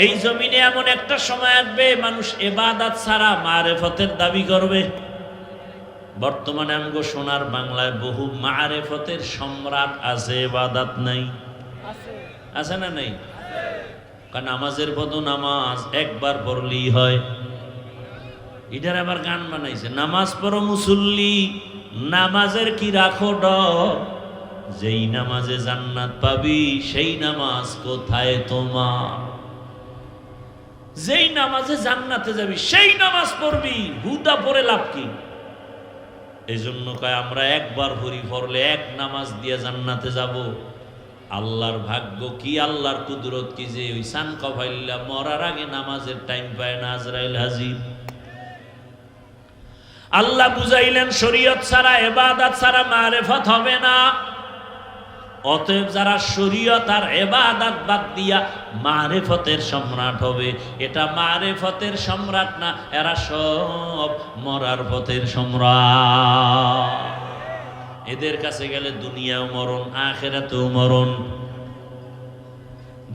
এই জমিনে এমন একটা সময় আসবে মানুষ ইবাদত ছাড়া মারিফতের দাবি করবে। বর্তমানে আমগো সোনার বাংলায় বহু মারিফতের সম্রাট আছে, ইবাদত নাই। আছে না নাই? কারণ নামাজের বদল নামাজ একবার পড়লেই হয়। এটার আবার গান বানাইছে, নামাজ পড়ো মুসল্লি নামাজের কি রাখো ডর, যেই নামাজে জান্নাত পাবি সেই নামাজ কোথায় তোমার। যেই নামাজে জান্নাতে যাবি সেই নামাজ পড়বি, হুদা পড়ে লাভ কি? এই জন্য কয় আমরা একবার ভরি পড়লে এক নামাজ দিয়ে জান্নাতে যাব। আল্লাহর ভাগ্য কি, আল্লাহর কুদরত কি যে ওই সান কফাইল্লা মরার আগে নামাজের টাইম পায় না, আজরাইল হাজির। আল্লাহ বুঝাইলেন শরীয়ত ছাড়া ইবাদত ছাড়া মারিফত হবে না। অতএব যারা শরীয়ত আর ইবাদত বাদ দিয়া মারিফতের সম্রাট হবে, এটা মারিফতের সম্রাট না, এরা সব মরার পথের সম্রাট। এদের কাছে গেলে দুনিয়াও মরণ আখিরাতেও মরণ।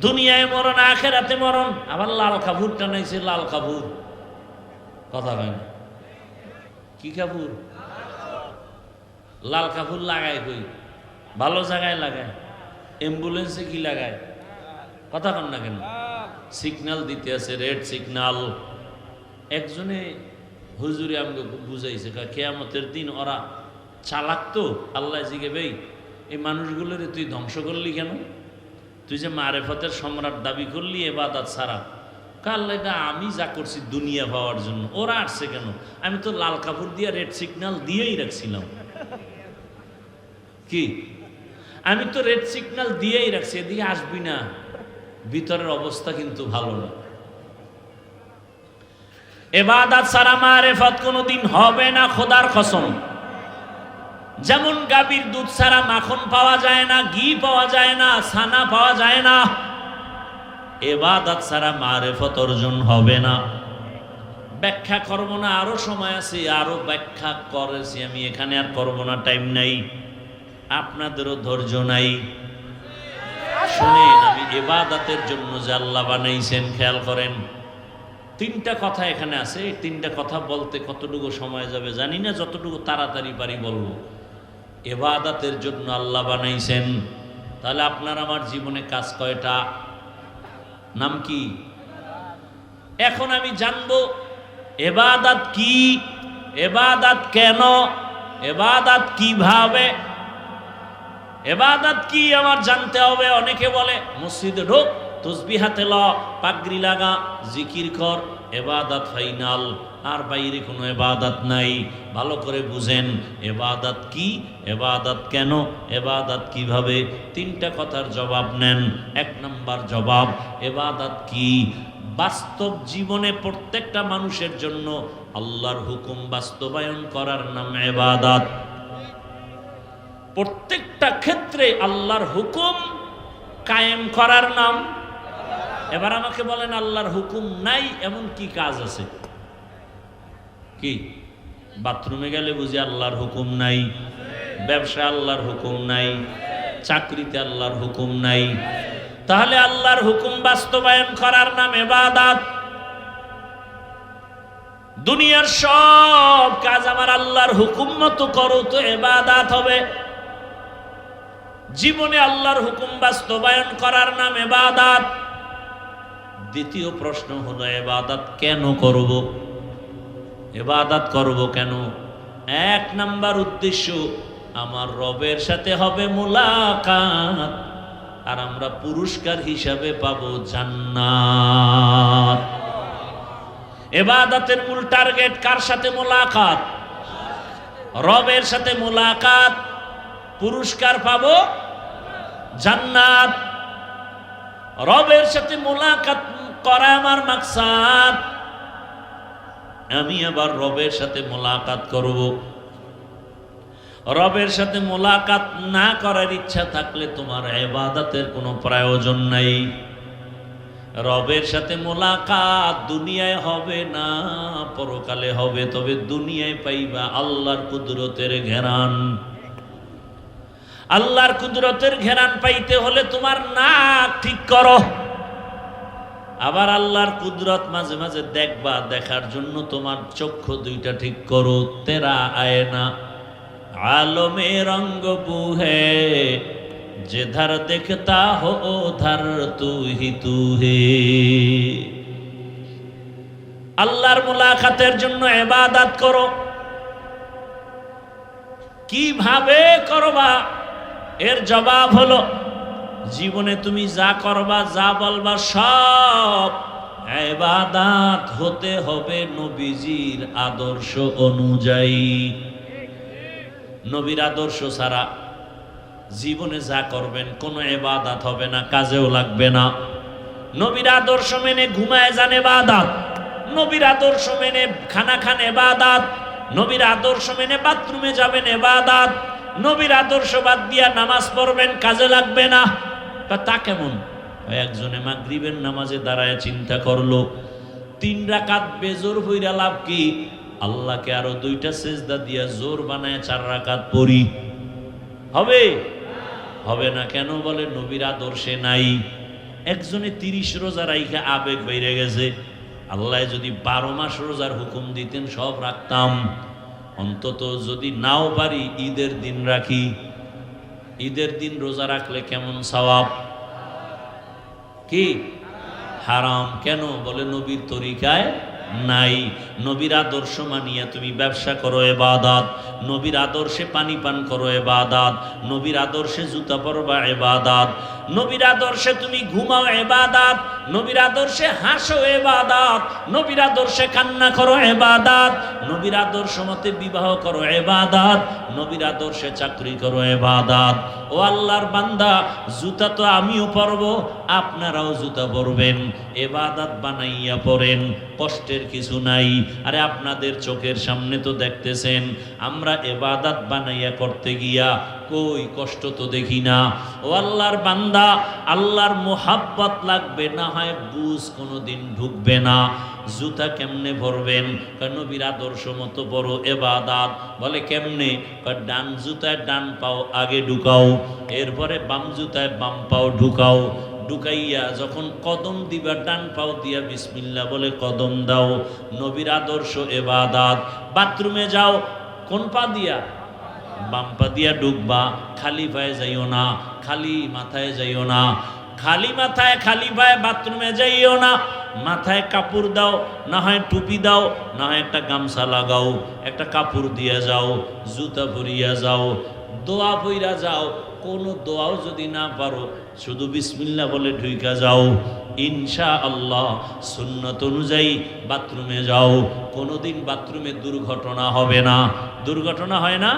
দুনিয়ায় মরণ আখিরাতে মরণ। আবার লাল কাপুর টানাইছে, লাল কাপুর কথা হয় না। কি কাপুর? লাল কাপুর লাগায় কই? ভালো জায়গায় লাগায়। অ্যাম্বুলেন্সে কি লাগায়? কথা কন না কেন? সিগন্যাল দিতে আছে, রেড সিগন্যাল। একজনে হুজুরে আমাকে বুঝাইছে, কিয়ামতের দিন ওরা চালাক তো। আল্লাহ জিগে ভাই এই মানুষগুলোর তুই ধ্বংস করলি কেন? তুই যে মারিফতের সম্রাট দাবি করলি ইবাদত ছাড়া। আল্লাহ এটা আমি যা করছি দুনিয়া পাওয়ার জন্য, ওরা আসছে কেন? আমি তো লাল কাপড় দিয়ে রেড সিগন্যাল দিয়েই রাখছিলাম। কি? আমি তো রেড সিগন্যাল দিয়েই রাখছি, এদিকে আসবি না। ভিতরের অবস্থা কিন্তু ভালো না। ইবাদত ছাড়া মারিফত কোনোদিন হবে না, খোদার কসম। যেমন গাভীর দুধ ছাড়া মাখন পাওয়া যায় না, ঘি পাওয়া যায় না, ছানা পাওয়া যায় না, ইবাদত ছাড়া মারিফত অর্জন হবে না। ব্যাখ্যা করব না, আরো সময় আছে, আরো ব্যাখ্যা করেছি আমি, এখানে আর করব না, টাইম নাই, আপনাদেরও ধৈর্য নাই। শুনেন, আমি ইবাদতের জন্য যে আল্লাহ বানাইছেন খেয়াল করেন। তিনটা কথা এখানে আছে, এই তিনটা কথা বলতে কতটুকু সময় যাবে জানি না, যতটুকু তাড়াতাড়ি পারি বলবো। ইবাদতের জন্য আল্লাহ বানাইছেন, তাহলে আপনার আমার জীবনে কাজ কয়টা? নাম কি? এখন আমি জানবো ইবাদত কি, ইবাদত কেন, ইবাদত কিভাবে, ইবাদত কি আমার জানতে হবে। অনেকে বলে মসজিদে ঢোক তসবিহ হাতে ল, পাগড়ি লাগা, জিকির কর, ইবাদত ফাইনাল। আর বাইরে কোনো ইবাদত নাই। ভালো করে বুঝেন ইবাদত কি, ইবাদত কেন, ইবাদত কিভাবে। তিনটা কথার জবাব নেন। এক নাম্বার জবাব, ইবাদত কি? বাস্তব জীবনে প্রত্যেকটা মানুষের জন্য আল্লাহর হুকুম বাস্তবায়ন করার নাম ইবাদত। প্রত্যেকটা ক্ষেত্রে আল্লাহর হুকুম কায়েম করার নাম। এবার আমাকে বলেন, আল্লাহর হুকুম নাই এমন কি কাজ আছে? কি? বাথরুমে গেলে বুঝি আল্লাহর হুকুম নাই? ব্যবসায় আল্লাহর হুকুম নাই? চাকরিতে আল্লাহর হুকুম নাই? তাহলে আল্লাহর হুকুম বাস্তবায়ন করার নাম ইবাদত। দুনিয়ার সব কাজ আমার আল্লাহর হুকুম মতো করো তো ইবাদত হবে। জীবনে আল্লাহর হুকুম বাস্তবায়ন করার নাম ইবাদত। দ্বিতীয় প্রশ্ন হলো, ইবাদত কেন করব? ইবাদত করব কেন? এক নাম্বার উদ্দেশ্য, আমার রবের সাথে হবে মুলাকাত, আর আমরা পুরস্কার হিসাবে পাবো জান্নাত। ইবাদতের মূল টার্গেট কার সাথে? মুলাকাত, রবের সাথে মুলাকাত, পুরস্কার পাবো জান্নাত। রবের সাথে মুলাকাত করা আমার মাকসাদ। আমি আবার রবের সাথে মুলাকাত করব। রবের সাথে মুলাকাত না করার ইচ্ছা থাকলে তোমার ইবাদতের কোনো প্রয়োজন নাই। রবের সাথে মুলাকাত দুনিয়ায় হবে না, পরকালে হবে। তবে দুনিয়ায় পাইবা আল্লাহর কুদরতের ঘেরান। আল্লাহর কুদরতের ঘেরান পাইতে হলে তোমার নাক ঠিক করো। আবার আল্লাহর কুদরত মাঝে মাঝে দেখবা, দেখার জন্য তোমার চক্ষু দুইটা ঠিক করো। তেরা আয়না আলমে রঙ্গ বুহে, যেধার দেখতা হো ধার তু হি তু হে। আল্লাহর মুলাকাতের জন্য ইবাদত করো। কিভাবে করবা? এর জবাব হলো, জীবনে তুমি যা করবা, যা বলবা, সব ইবাদত হতে হবে নবীজির আদর্শ অনুযায়ী। নবীর আদর্শ ছাড়া জীবনে যা করবেন কোনো ইবাদত হবে না, কাজেও লাগবে না। নবীর আদর্শ মেনে ঘুমায় যান ইবাদত, নবীর আদর্শ মেনে খানা খান ইবাদত, নবীর আদর্শ মেনে বাথরুমে যাবেন ইবাদত, নবীর আদর্শ বাদ দিয়া নামাজ পড়বেন, কাজে লাগবে না। তা কেমন? একজনে মাগরিবের নামাজে দাঁড়ায় চিন্তা করলো, 3 রাকাত বেজোর হইরা লাভ কি? আল্লাহকে আরো 2টা সেজদা দিয়া জোর বানায় 4 রাকাত পড়ি। হবে? হবে না। কেন? বলে নবীর আদর্শে নাই। একজনে 30 রোজা রাইখা আবেগ বাইরে গেছে। আল্লাহ যদি 12 মাস রোজার হুকুম দিতেন সব রাখতাম। অন্তত যদি নাও পারি ঈদের দিন রাখি। ঈদের দিন রোজা রাখলে কেমন সওয়াব? কি? হারাম। কেন? বলে নবীর তরিকায় নাই। নবীর আদর্শ মানিয়া তুমি ব্যবসা করো ইবাদত, নবীর আদর্শে পানি পান করো ইবাদত, নবীর আদর্শে জুতা পরবা ইবাদত, নবীর আদর্শে তুমি ঘুমাও ইবাদত, নবীর আদর্শে হাসো ইবাদত, নবীর আদর্শে কান্না করো ইবাদত, নবীর আদর্শ মতে বিবাহ করো ইবাদত, নবীর আদর্শে চাকরি করো ইবাদত। ও আল্লাহর বান্দা, জুতা তো আমিও পরবো, আপনারাও জুতা পরবেন, ইবাদত বানাইয়া পড়েন, কষ্টের কিছু নাই। আরে আপনাদের চোখের সামনে তো দেখতেছেন, আমরা ইবাদত বানাইয়া করতে গিয়া কই কষ্ট তো দেখি না। ও আল্লাহর বান্দা, আল্লাহর মোহাব্বত লাগবে, না হয় বুঝ কোনোদিন ঢুকবে না। জুতা কেমনে ভরবেন? নবীর আদর্শ মতো বড় ইবাদত। বলে কেমনে? ডান জুতায় ডান পাও আগে ঢুকাও, এরপরে বাম জুতায় বাম পাও ঢুকাও, ঢুকাইয়া যখন কদম দিবা ডান পাও দিয়া বিসমিল্লাহ বলে কদম দাও। নবীর আদর্শ ইবাদত। বাথরুমে যাও, কোন পা দিয়া? বাম পা দিয়া ঢুকবা। খালি পায়ে যাইও না, খালি মাথায় যাইও না, খালি মাথায় খালি পায়ে বাথরুমে যাইও না। মাথায় কাপড় দাও, না হয় টুপি দাও, না হয় একটা গামছা লাগাও, একটা কাপড় দিয়ে যাও, জুতা পরিয়া যাও, দোয়া পইরা যাও। কোনো দোয়াও যদি না পারো শুধু বিসমিল্লাহ বলে ঢুইকা যাও, ইনশাআল্লাহ সুন্নত অনুযায়ী বাথরুমে যাও, কোনোদিন বাথরুমে দুর্ঘটনা হবে না। দুর্ঘটনা হয় না?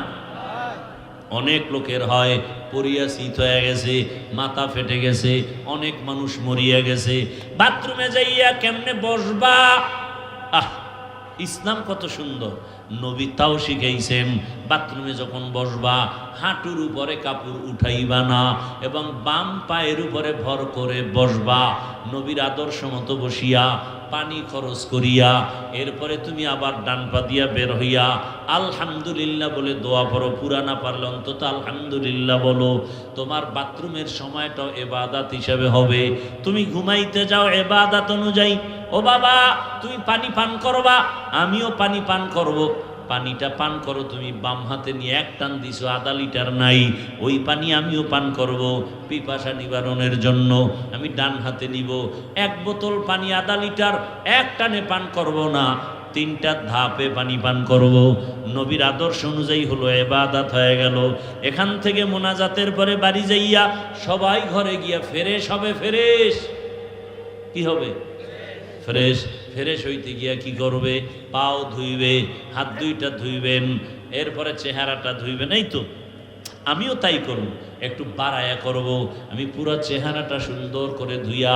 অনেক লোকের হয়, পড়িয়া শীত হয়ে গেছে, মাথা ফেটে গেছে, অনেক মানুষ মরিয়া গেছে। বাথরুমে যাইয়া কেমনে বসবা? ইসলাম কত সুন্দর, নবী তাও শিখাইছেন। বাথরুমে যখন বসবা হাঁটুর উপরে কাপড় উঠাইবা না এবং বাম পায়ের উপরে ভর করে বসবা, নবীর আদর্শ মতো বসিয়া পানি খরচ করিয়া এরপরে তুমি আবার ডান পা দিয়া বের হইয়া আলহামদুলিল্লাহ বলে দোয়া পড়ো। পুরা না পারলে অন্তত আলহামদুলিল্লাহ বলো। তোমার বাথরুমের সময়টাও ইবাদত হিসাবে হবে। তুমি ঘুমাইতে যাও ইবাদত অনুযায়ী। ও বাবা, তুমি পানি পান করবা, আমিও পানি পান করব। পানিটা পান করো, তুমি বাম হাতে নিয়ে এক টান দিছো, আধা লিটার নাই, ওই পানি আমিও পান করব পিপাসা নিবারণের জন্য। আমি ডান হাতে নিব, এক বোতল পানি আধা লিটার এক টানে পান করব না, তিনটা ধাপে পানি পান করব। নবীর আদর্শ অনুযায়ী হলো ইবাদত হয়ে গেল। এখান থেকে মোনাজাতের পরে বাড়ি যাইয়া সবাই ঘরে গিয়া ফ্রেশ হবে। ফ্রেশ কি হবে? ফ্রেশ। ফ্রেশ হইতে গিয়া কি করবে? পাও ধুইবে, হাত দুইটা ধুইবেন, এরপরে চেহারাটা ধুইবেন। এই তো আমিও তাই করব, একটু বাড়ায়া করব। আমি পুরো চেহারাটা সুন্দর করে ধুইয়া,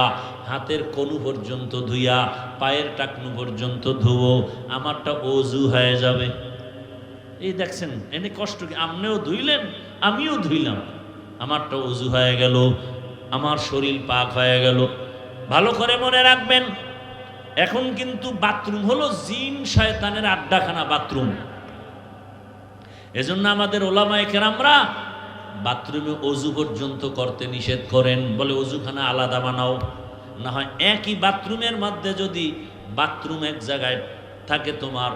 হাতের কনু পর্যন্ত ধুইয়া, পায়ের টাকনু পর্যন্ত ধুবো, আমারটা ওযু হয়ে যাবে। এই দেখছেন এনে কষ্ট কি? আপনিও ধুইলেন, আমিও ধুইলাম, আমারটা ওযু হয়ে গেল, আমার শরীর পাক হয়ে গেল। ভালো করে মনে রাখবেন, এখন কিন্তু বাথরুম হলো জিন শয়তানের আড্ডাখানা বাথরুম। এজন্য আমাদের ওলামায়ে কেরামরা বাথরুমে ওযু পর্যন্ত করতে নিষেধ করেন, বলে ওযুখানা আলাদা বানাও। না হয় একই বাথরুমের মধ্যে যদি বাথরুম এক জায়গায় থাকে তোমার,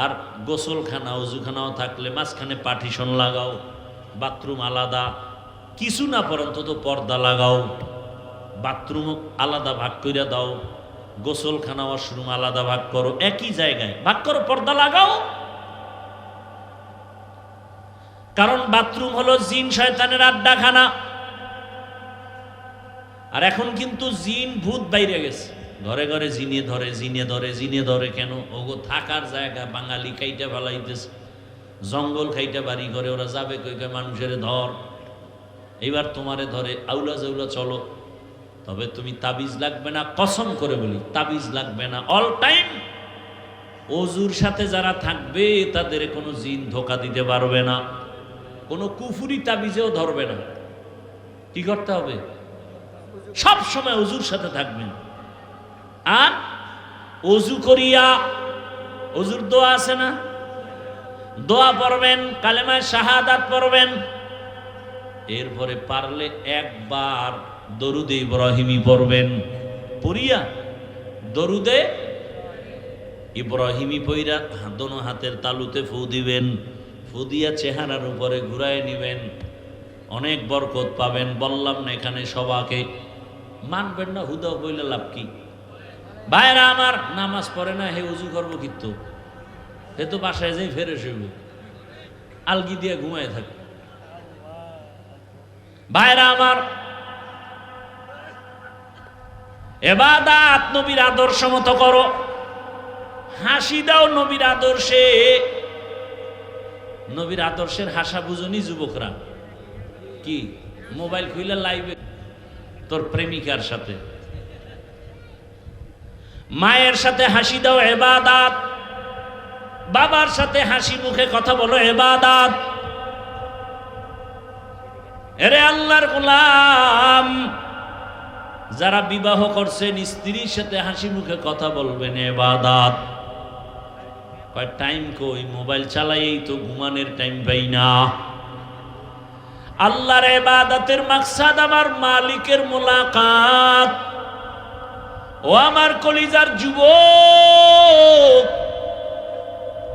আর গোসলখানা ওযুখানাও থাকলে মাঝখানে পার্টিশন লাগাও, বাথরুম আলাদা। কিছু না পরন্ত তো পর্দা লাগাও, বাথরুম আলাদা ভাগ করে দাও, গোসলখানা ওয়াশরুম আলাদা ভাগ করো, একই জায়গায় ভাগ করো, পর্দা লাগাও। কারণ বাথরুম হলো জিন শয়তানের আড্ডাখানা। আর এখন কিন্তু জিন ভূত বাইরে গেছে, ঘরে ঘরে জিনে ধরে, জিনে ধরে, জিনে ধরে। কেন? ওগো থাকার জায়গা বাঙালি খাইটা ফেলাইতেছে, জঙ্গল খাইটা বাড়ি করে, ওরা যাবে কই কই মানুষের ধর। এইবার তোমারে ধরে, আউলা জাউলা চলো, তবে তুমি তাবিজ লাগবে না, কসম করে বলি তাবিজ লাগবে না। অল টাইম ওযুর সাথে যারা থাকবে তাদের কোনো জিন ধোকা দিতে পারবে না, কোনো কুফুরি তাবিজেও ধরবে না। কি করতে হবে? সব সময় ওযুর সাথে থাকবেন। আর ওযু করিয়া, ওযুর দোয়া আছে না, দোয়া পড়বেন, কালেমায়ে শাহাদাত পড়বেন। এরপরে পারলে একবার দরুদে ইব্রাহিমি পড়বেন। পড়িয়া দরুদে ইব্রাহিমি পইরা দোনো হাতের তালুতে ফু দিবেন, ফু দিয়া চেহারার উপরে ঘুরায় নিবেন, অনেক বরকত পাবেন। বললাম না এখানে সবাকে মানবেন না, হুদা বইলে লাভ কি? ভাইরা আমার, নামাজ পড়ে না, হে ওযু করবো কিন্তু, হে তো বাসায় যাই ফ্রেশ হইব, আলগি দিয়ে ঘুমায় থাকে। ভাইরা আমার, ইবাদত নবীর আদর্শ মতো করো। হাসি দাও নবীর আদর্শে। নবীর আদর্শের হাসা বুঝুনি যুবকরা? কি মোবাইল খুইলে লাইভে তোর প্রেমিকার সাথে, মায়ের সাথে হাসি দাও ইবাদত, বাবার সাথে হাসি মুখে কথা বলো ইবাদত। এরে আল্লাহর গোলাম, যারা বিবাহ করছেন স্ত্রীর সাথে হাসি মুখে কথা বলবেন ইবাদত। কয় টাইম কই? মোবাইল চালাইই তো ঘুমানোর টাইম পাই না। আল্লাহর ইবাদতের মাকসাদ আমার মালিকের মুলাকাত। ও আমার কলিজার যুবক,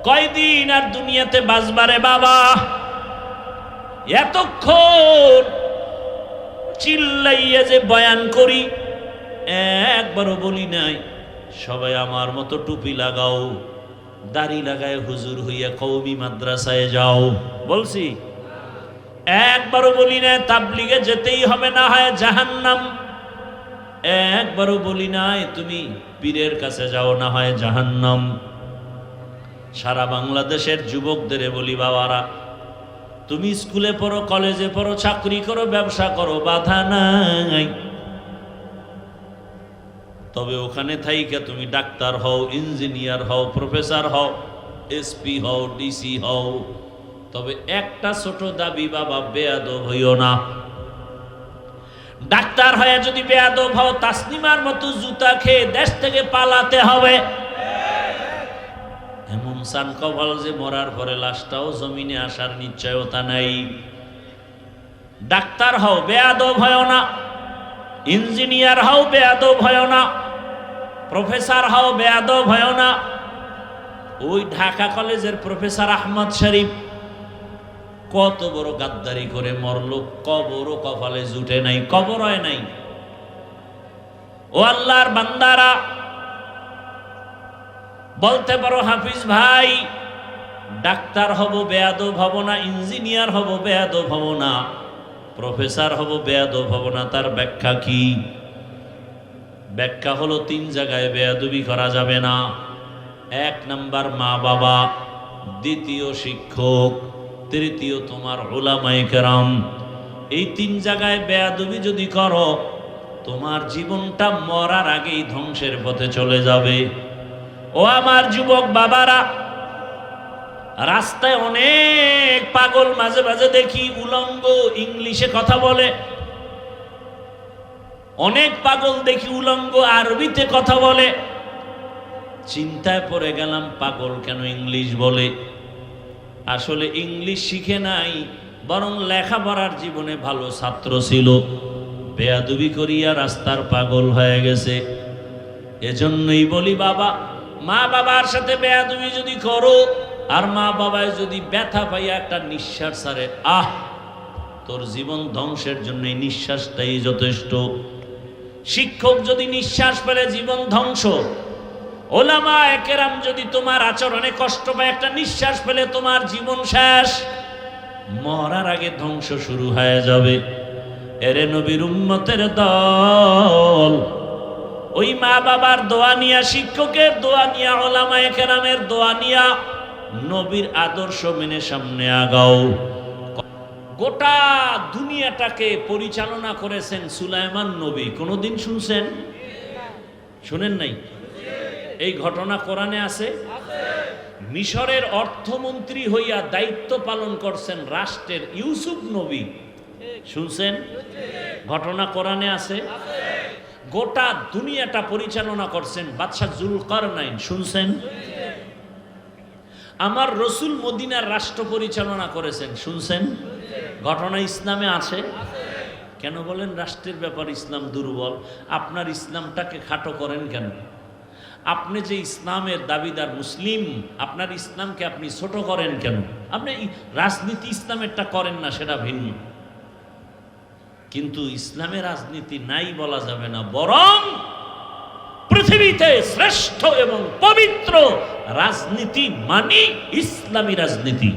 কয়দিন আর দুনিয়াতে বাঁচবারে বাবা? এতক্ষণ চিল্লাইয়া যে বয়ান করি, একবারও বলি নাই সবাই আমার মতো টুপি লাগাও, দাড়ি লাগায় হুজুর হইয়া কওমি মাদ্রাসায় যাও। বলছি? একবারও বলি না তাবলিগে যেতেই হবে, না হয় জাহান্নাম। একবারও বলি নাই তুমি পীরের কাছে যাও, না হয় জাহান্নাম। সারা বাংলাদেশের যুবকদের বলি, বাবারা তুমি স্কুলে পড়ো, কলেজে পড়ো, চাকরি করো, ব্যবসা করো, বাধা নাই। তবে ওখানে থাইকা তুমি ডাক্তার হও, ইঞ্জিনিয়ার হও, প্রফেসর হও, এসপি হও, ডিসি হও, তবে একটা ছোট দাবি, বাবা বেয়াদব হইও না। ডাক্তার হয়ে যদি বেয়াদব হও, তাসনিমার মতো জুতা খেয়ে দেশ থেকে পালাতে হবে। এমন সান কপাল যে মরার পরে লাশটাও জমিনে আসার নিশ্চয়তা নাই। ডাক্তার হও, বেয়াদব হয় না। ইঞ্জিনিয়ার হও, বেয়াদব হয় না। প্রফেসর হও, বেয়াদব হয় না। ওই ঢাকা কলেজের প্রফেসর আহমদ শরীফ কত বড় গাদ্দারি করে মরল, কবরও কপালে জুটে নাই, কবর হয় নাই। ও আল্লাহর বান্দারা, বলতে পারো হাফিজ ভাই ডাক্তার হব বেয়াদব হব না, ইঞ্জিনিয়ার হব বেয়াদব হব না, প্রফেসর হব বেয়াদব হব না। তার ব্যাখ্যা কি? ব্যাখ্যা হলো 3 জায়গায় বেয়াদবি করা যাবে না। 1 নাম্বার মা বাবা, দ্বিতীয় শিক্ষক, তৃতীয় তোমার উলামায়ে কেরাম। এই 3 জায়গায় বেয়াদবি যদি করো, তোমার জীবনটা মরার আগেই ধ্বংসের পথে চলে যাবে। ও আমার যুবক বাবারা, রাস্তায় অনেক পাগল মাঝে মাঝে দেখি উলঙ্গ ইংলিশে কথা বলে, অনেক পাগল দেখি উলঙ্গ আরবিতে কথা বলে। চিন্তায় পড়ে গেলাম, পাগল কেন ইংলিশ বলে? আসলে ইংলিশ শিখে নাই, বরং লেখাপড়ার জীবনে ভালো ছাত্র ছিল, বেয়াদবি করিয়া রাস্তার পাগল হয়ে গেছে। এজন্যই বলি বাবা, মা বাবার সাথে বেয়াদবি যদি করো, আর মা বাবায় যদি ব্যথা পাইয়া একটা নিঃশ্বাস ছাড়ে, আহ, তোর জীবন ধ্বংসের জন্য এই নিঃশ্বাসটাই যথেষ্ট। শিক্ষক যদি নিঃশ্বাস পেলে জীবন ধ্বংস, ওলামায়ে কেরাম যদি তোমার আচরণে কষ্ট পায়, একটা নিঃশ্বাস পেলে তোমার জীবন শেষ, মরার আগে ধ্বংস শুরু হয়ে যাবে। এরে নবীর উম্মতের দল, ওই মা বাবার দোয়া নিয়া, শিক্ষকের দোয়া নিয়া, ওলামায়ে কেরামের দোয়া নিয়া, নবীর আদর্শ মেনে সামনে আগাও। গোটা দুনিয়াটাকে পরিচালনা করেছেন সুলাইমান নবী। কোনদিন শুনছেন? শুনেন নাই? এই ঘটনা কোরআনে আছে। মিশরের অর্থমন্ত্রী হইয়া দায়িত্ব পালন করছেন রাষ্ট্রের ইউসুফ নবী। শুনছেন? ঘটনা কোরআনে আছে। গোটা দুনিয়াটা পরিচালনা করছেন বাদশাহ জুলকারনাইন। শুনছেন? আমার রসুল মদিনার রাষ্ট্র পরিচালনা করেছেন। শুনছেন? ঘটনা ইসলামে আছে। কেন বলেন রাষ্ট্রের ব্যাপার ইসলাম দুর্বল? আপনার ইসলামটাকে খাটো করেন কেন? আপনি যে ইসলামের দাবিদার মুসলিম, আপনার ইসলামকে আপনি ছোট করেন কেন? আপনি রাজনীতি ইসলামেরটা করেন না, সেটা ভিন্ন, কিন্তু ইসলামের রাজনীতি নাই বলা যাবে না, বরং পৃথিবীতে শ্রেষ্ঠ এবং পবিত্র রাজনীতি মানে ইসলামী রাজনীতি।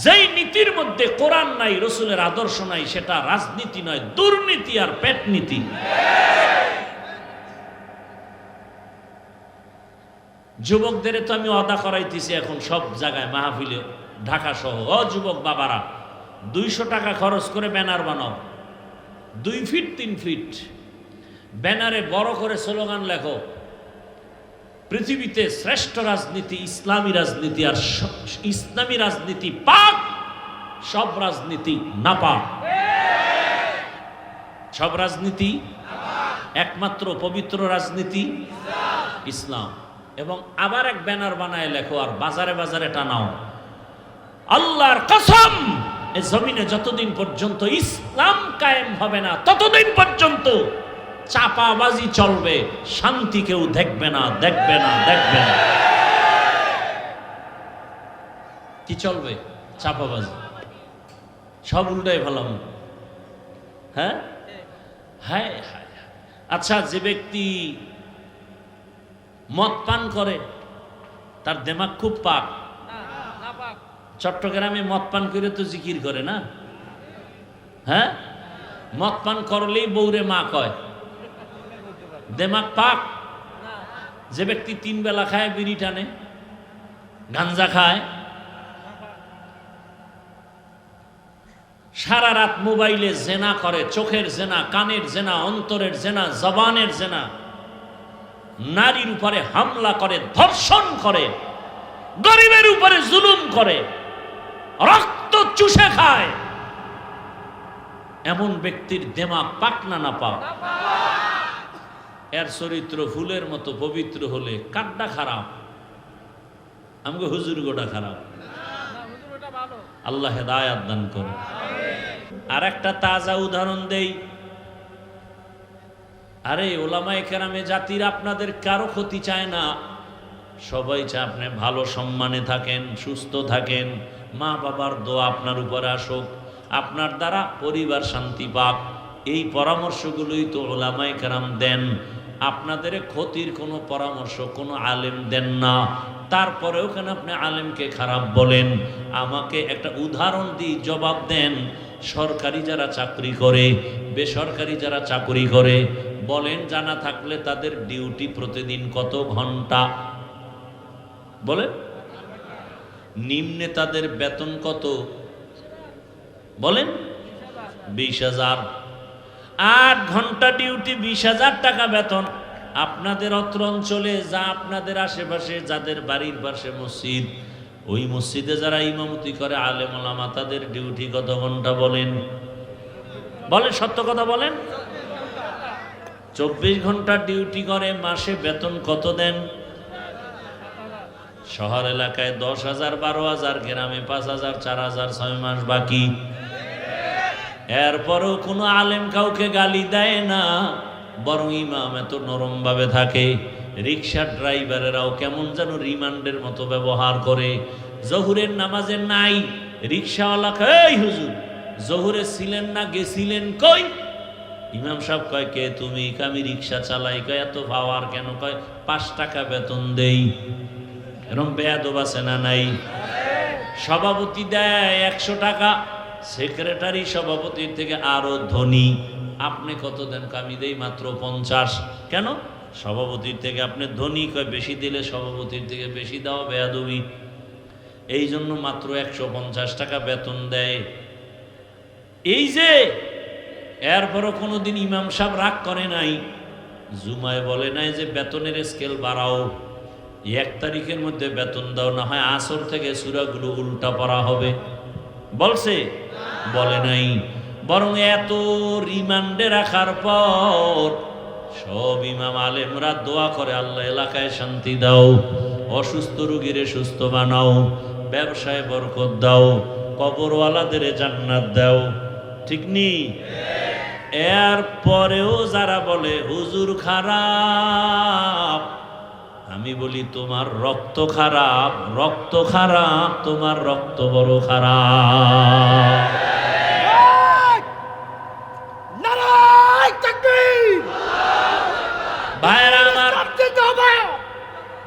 যেই নীতির মধ্যে কোরআন নাই, রসুলের আদর্শ নাই, সেটা রাজনীতি নয়, দুর্নীতি আর পেট নীতি। যুবকদের তো আমি অদা করাইতেছি এখন সব জায়গায়, মাহফিলে, ঢাকা সহ। ও যুবক বাবারা, 200 টাকা খরচ করে ব্যানার বানাও, 2 ফিট 3 ফিট ব্যানারে বড় করে স্লোগান লেখো, পৃথিবীতে শ্রেষ্ঠ রাজনীতি ইসলামী রাজনীতি, আর ইসলামী রাজনীতি পাক, সব রাজনীতি না পাক। সব রাজনীতি একমাত্র পবিত্র রাজনীতি ইসলাম। এবং আবার এক ব্যানার বানায় লেখো, আর বাজারে বাজারে টানাও, আল্লাহর কসম, এই জমিনে যতদিন পর্যন্ত ইসলাম কায়েম হবে না, ততদিন পর্যন্ত চাপাবাজি চলবে, শান্তি কেউ দেখবে না, দেখবে না, দেখবে না। কি চলবে? চাপাবাজি। সব উল্টাই ফেলাম। হ্যাঁ হ্যাঁ। আচ্ছা, যে ব্যক্তি মদ পান করে, তার দেমাগ খুব পাক, চট্টগ্রামে মদ পান করে তো জিকির করে না, হ্যাঁ? মদ পান করলেই বউরে মা কয়, দেমাগ পাক। যে ব্যক্তি 3 বেলা খায়, বিড়ি টানে, গাঞ্জা খায়, সারা রাত মোবাইলে জেনা করে, চোখের জেনা, কানের জেনা, অন্তরের জেনা, জবানের জেনা, নারীর উপরে হামলা করে, ধর্ষণ করে, গরিবের উপরে জুলুম করে, রক্ত চুষে খায়, এমন ব্যক্তির দেমাগ পাক না পাক? এর চরিত্র ফুলের মতো পবিত্র হলে কাড্ডা খারাপ, আমাকে হুজুর গোটা খারাপ। আল্লাহ হেদায়াত দান করে। আর একটা তাজা উদাহরণ দেই। আরে ওলামায়ে কেরামে জাতির আপনাদের কারো ক্ষতি চায় না, সবাই চায় আপনি ভালো সম্মানে থাকেন, সুস্থ থাকেন, মা বাবার দোয়া আপনার উপরে আসুক, আপনার দ্বারা পরিবার শান্তি পাক। এই পরামর্শগুলোই তো ওলামায়ে কেরাম দেন। আপনাদের ক্ষতির কোনো পরামর্শ কোনো আলেম দেন না। তারপরেও কেন আপনি আলেমকে খারাপ বলেন? আমাকে একটা উদাহরণ দিয়ে জবাব দেন। সরকারি যারা চাকরি করে, বেসরকারি যারা চাকরি করে, বলেন জানা থাকলে তাদের ডিউটি প্রতিদিন কত ঘন্টা? বলেন। নিম্নে তাদের বেতন কত? বলেন। 20,000। 8 ঘন্টা ডিউটি, 20,000 টাকা বেতন। আপনাদের অত্র অঞ্চলে যা, আপনাদের আশেপাশে যাদের বাড়ির পাশে মসজিদ, ওই মসজিদে যারা ইমামতি করে আলেম ওলামা, তাদের ডিউটি কত ঘন্টা? বলেন, বলেন, সত্য কথা বলেন। 24 ঘন্টা ডিউটি করে, মাসে বেতন কত দেন? শহর এলাকায় 10,000, 12,000, গ্রামে 5,000, 4,000, 6 মাস বাকি। এরপরও কোনো আলেম কাউকে গালি দেয় না, বরং ইমাম এত নরম ভাবে থাকে। রিক্সার ড্রাইভারেরাও কেমন যেন রিমান্ডের মতো ব্যবহার করে। জহুরের নামাজে নাই, রিক্সাওয়ালা কয়, এই হুজুর জহুরে ছিলেন না, গেছিলেন কই? ইমাম সাহেব কয়, কে তুমি? আমি রিক্সা চালাই। কয়, এত পাওয়ার কেন? কয়, 5 টাকা বেতন দেই। এরকম বেয়াদব আছে না নাই? সভাপতি দেয় 100 টাকা, সেক্রেটারি সভাপতির থেকে আরো ধনী। আপনি কত দেন? আমি দেই মাত্র 50। কেন? সভাপতির থেকে আপনি ধনী। কয়, বেশি দিলে সভাপতির থেকে বেশি দেওয়া বেয়াদবি, এই জন্য মাত্র 150 টাকা বেতন দেয়। এই যে এরপরও কোনোদিন ইমাম সাহেব রাগ করে নাই, জুমায় বলে নাই যে বেতনের স্কেল বাড়াও, 1 তারিখের মধ্যে বেতন দাও, না হয় আসর থেকে সূরাগুলো উল্টা পড়া হবে। বলছে? বলে নাই। বরং এত রিমান্ডে রাখার পর সব ইমাম আলেমরা দোয়া করে, আল্লাহ এলাকায় শান্তি দাও, অসুস্থ রোগীরে সুস্থ বানাও, ব্যবসায় বরকত দাও, কবরওয়ালাদের জান্নাত দাও। ঠিক নি? এর পরেও যারা বলে হুজুর খারাপ, আমি বলি তোমার রক্ত খারাপ, রক্ত খারাপ, তোমার রক্ত বড় খারাপ।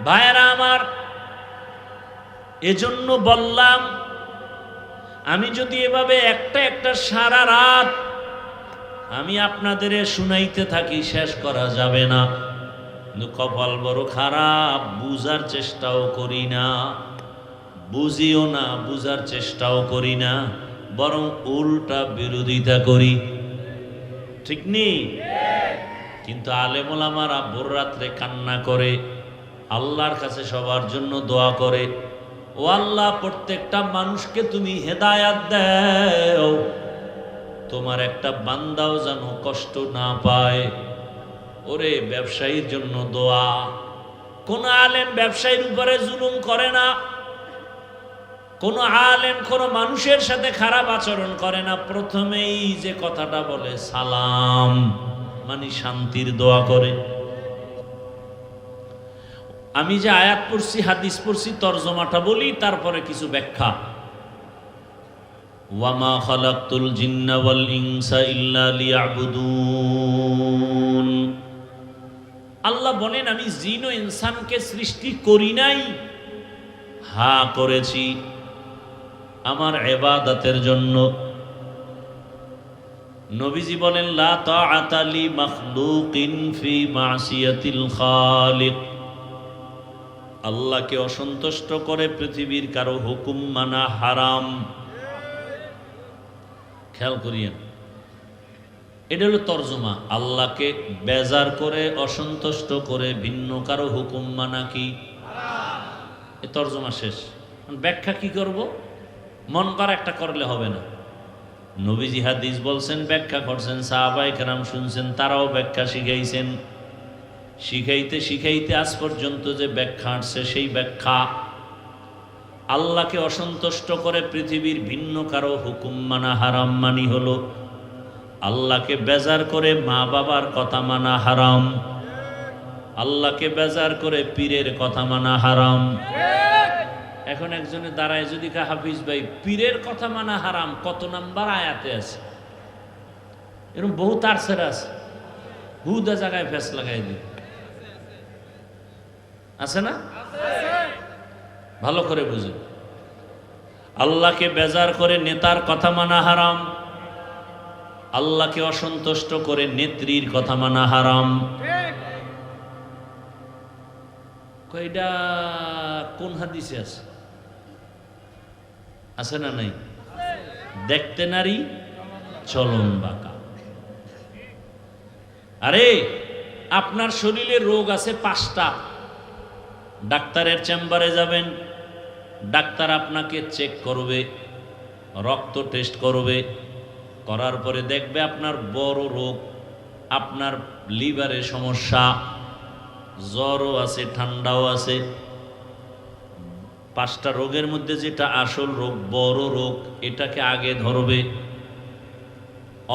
ভাইয়েরা আমার, এজন্য বললাম, আমি যদি এভাবে একটা একটা সারা রাত আমি আপনাদের শুনাইতে থাকি, শেষ করা যাবে না। কিন্তু কপাল বড় খারাপ, বুঝার চেষ্টাও করি না, বুঝিও না, বুঝার চেষ্টাও করি না, বরং উল্টা বিরোধিতা করি। ঠিক নেই? কিন্তু আলেম ওলামারা ভোর রাত্রে কান্না করে, আল্লাহর কাছে সবার জন্য দোয়া করে, ও আল্লাহ প্রত্যেকটা মানুষকে তুমি হেদায়াত দাও, তোমার একটা বান্দাও যেন কষ্ট না পায়। ওরে ব্যবসায়ীর জন্য দোয়া। কোন আলেম ব্যবসায়ীর উপরে জুলুম করে না, কোন আলেম কোন মানুষের সাথে খারাপ আচরণ করে না। প্রথমেই যে কথাটা বলে সালাম, মানে শান্তির দোয়া করে। আমি যে আয়াত পড়ছি, হাদিস পড়ছি, তরজমাটা বলি, তারপরে কিছু ব্যাখ্যা। ওয়ামা খালাকতুল জিন্না ওয়াল ইনসা ইল্লা লিয়াবুদুন। আল্লাহ বলেন, আমি জিন ও ইনসানকে সৃষ্টি করি নাই, হ্যাঁ করেছি। আমার ইবাদতের জন্য। নবীজি বলেন লা তাআতা লি মাখলুকিন ফি মাসিয়াতিল খালিক। আল্লাহকে অসন্তুষ্ট করে পৃথিবীর কারো হুকুম মানা হারাম। খেয়াল করিয়েন, এটা হলো তর্জমা। আল্লাহকে বেজার করে অসন্তুষ্ট করে ভিন্ন কারো হুকুম মানা কি হারাম। এই তর্জমা শেষ। ব্যাখ্যা কি করব? মন করা একটা করলে হবে না। নবীজি হাদিস বলছেন, ব্যাখ্যা করছেন, সাহাবায়ে কেরাম শুনছেন, তারাও ব্যাখ্যা শিখাইছেন। শিখাইতে শিখাইতে আজ পর্যন্ত যে ব্যাখ্যা আসছে সেই ব্যাখ্যা আল্লাহকে অসন্তুষ্ট করে পৃথিবীর ভিন্ন কারো হুকুম মানা হারাম মানি হলো আল্লাহকে বেজার করে মা বাবার কথা মানা হারাম, আল্লাহকে বেজার করে পীরের কথা মানা হারাম। এখন একজনে দাঁড়ায় যদি কা হাফিজ ভাই পীরের কথা মানা হারাম কত নাম্বার আয়াতে আছে? এরকম বহু তার সেরা আছে, হুদা জায়গায় ফেস লাগাই দিই, আছে না? ভালো করে বুঝুন, আল্লাহকে বেজার করে নেতার কথা মানা হারাম, আল্লাহকে অসন্তুষ্ট করে নেত্রীর কথা মানা হারাম। কয়টা কোন হাদিসে আছে? আছে না নাই? দেখতে নারী চলন বাঁকা। আরে আপনার শরীরে রোগ আছে 5টা, ডাক্তারের চেম্বারে যাবেন, ডাক্তার আপনাকে চেক করবে, রক্ত টেস্ট করবে, করার পরে দেখবে আপনার বড় রোগ, আপনার লিভারের সমস্যা, জ্বরও আছে, ঠান্ডাও আছে। 5টা রোগের মধ্যে যেটা আসল রোগ, বড় রোগ, এটাকে আগে ধরবে।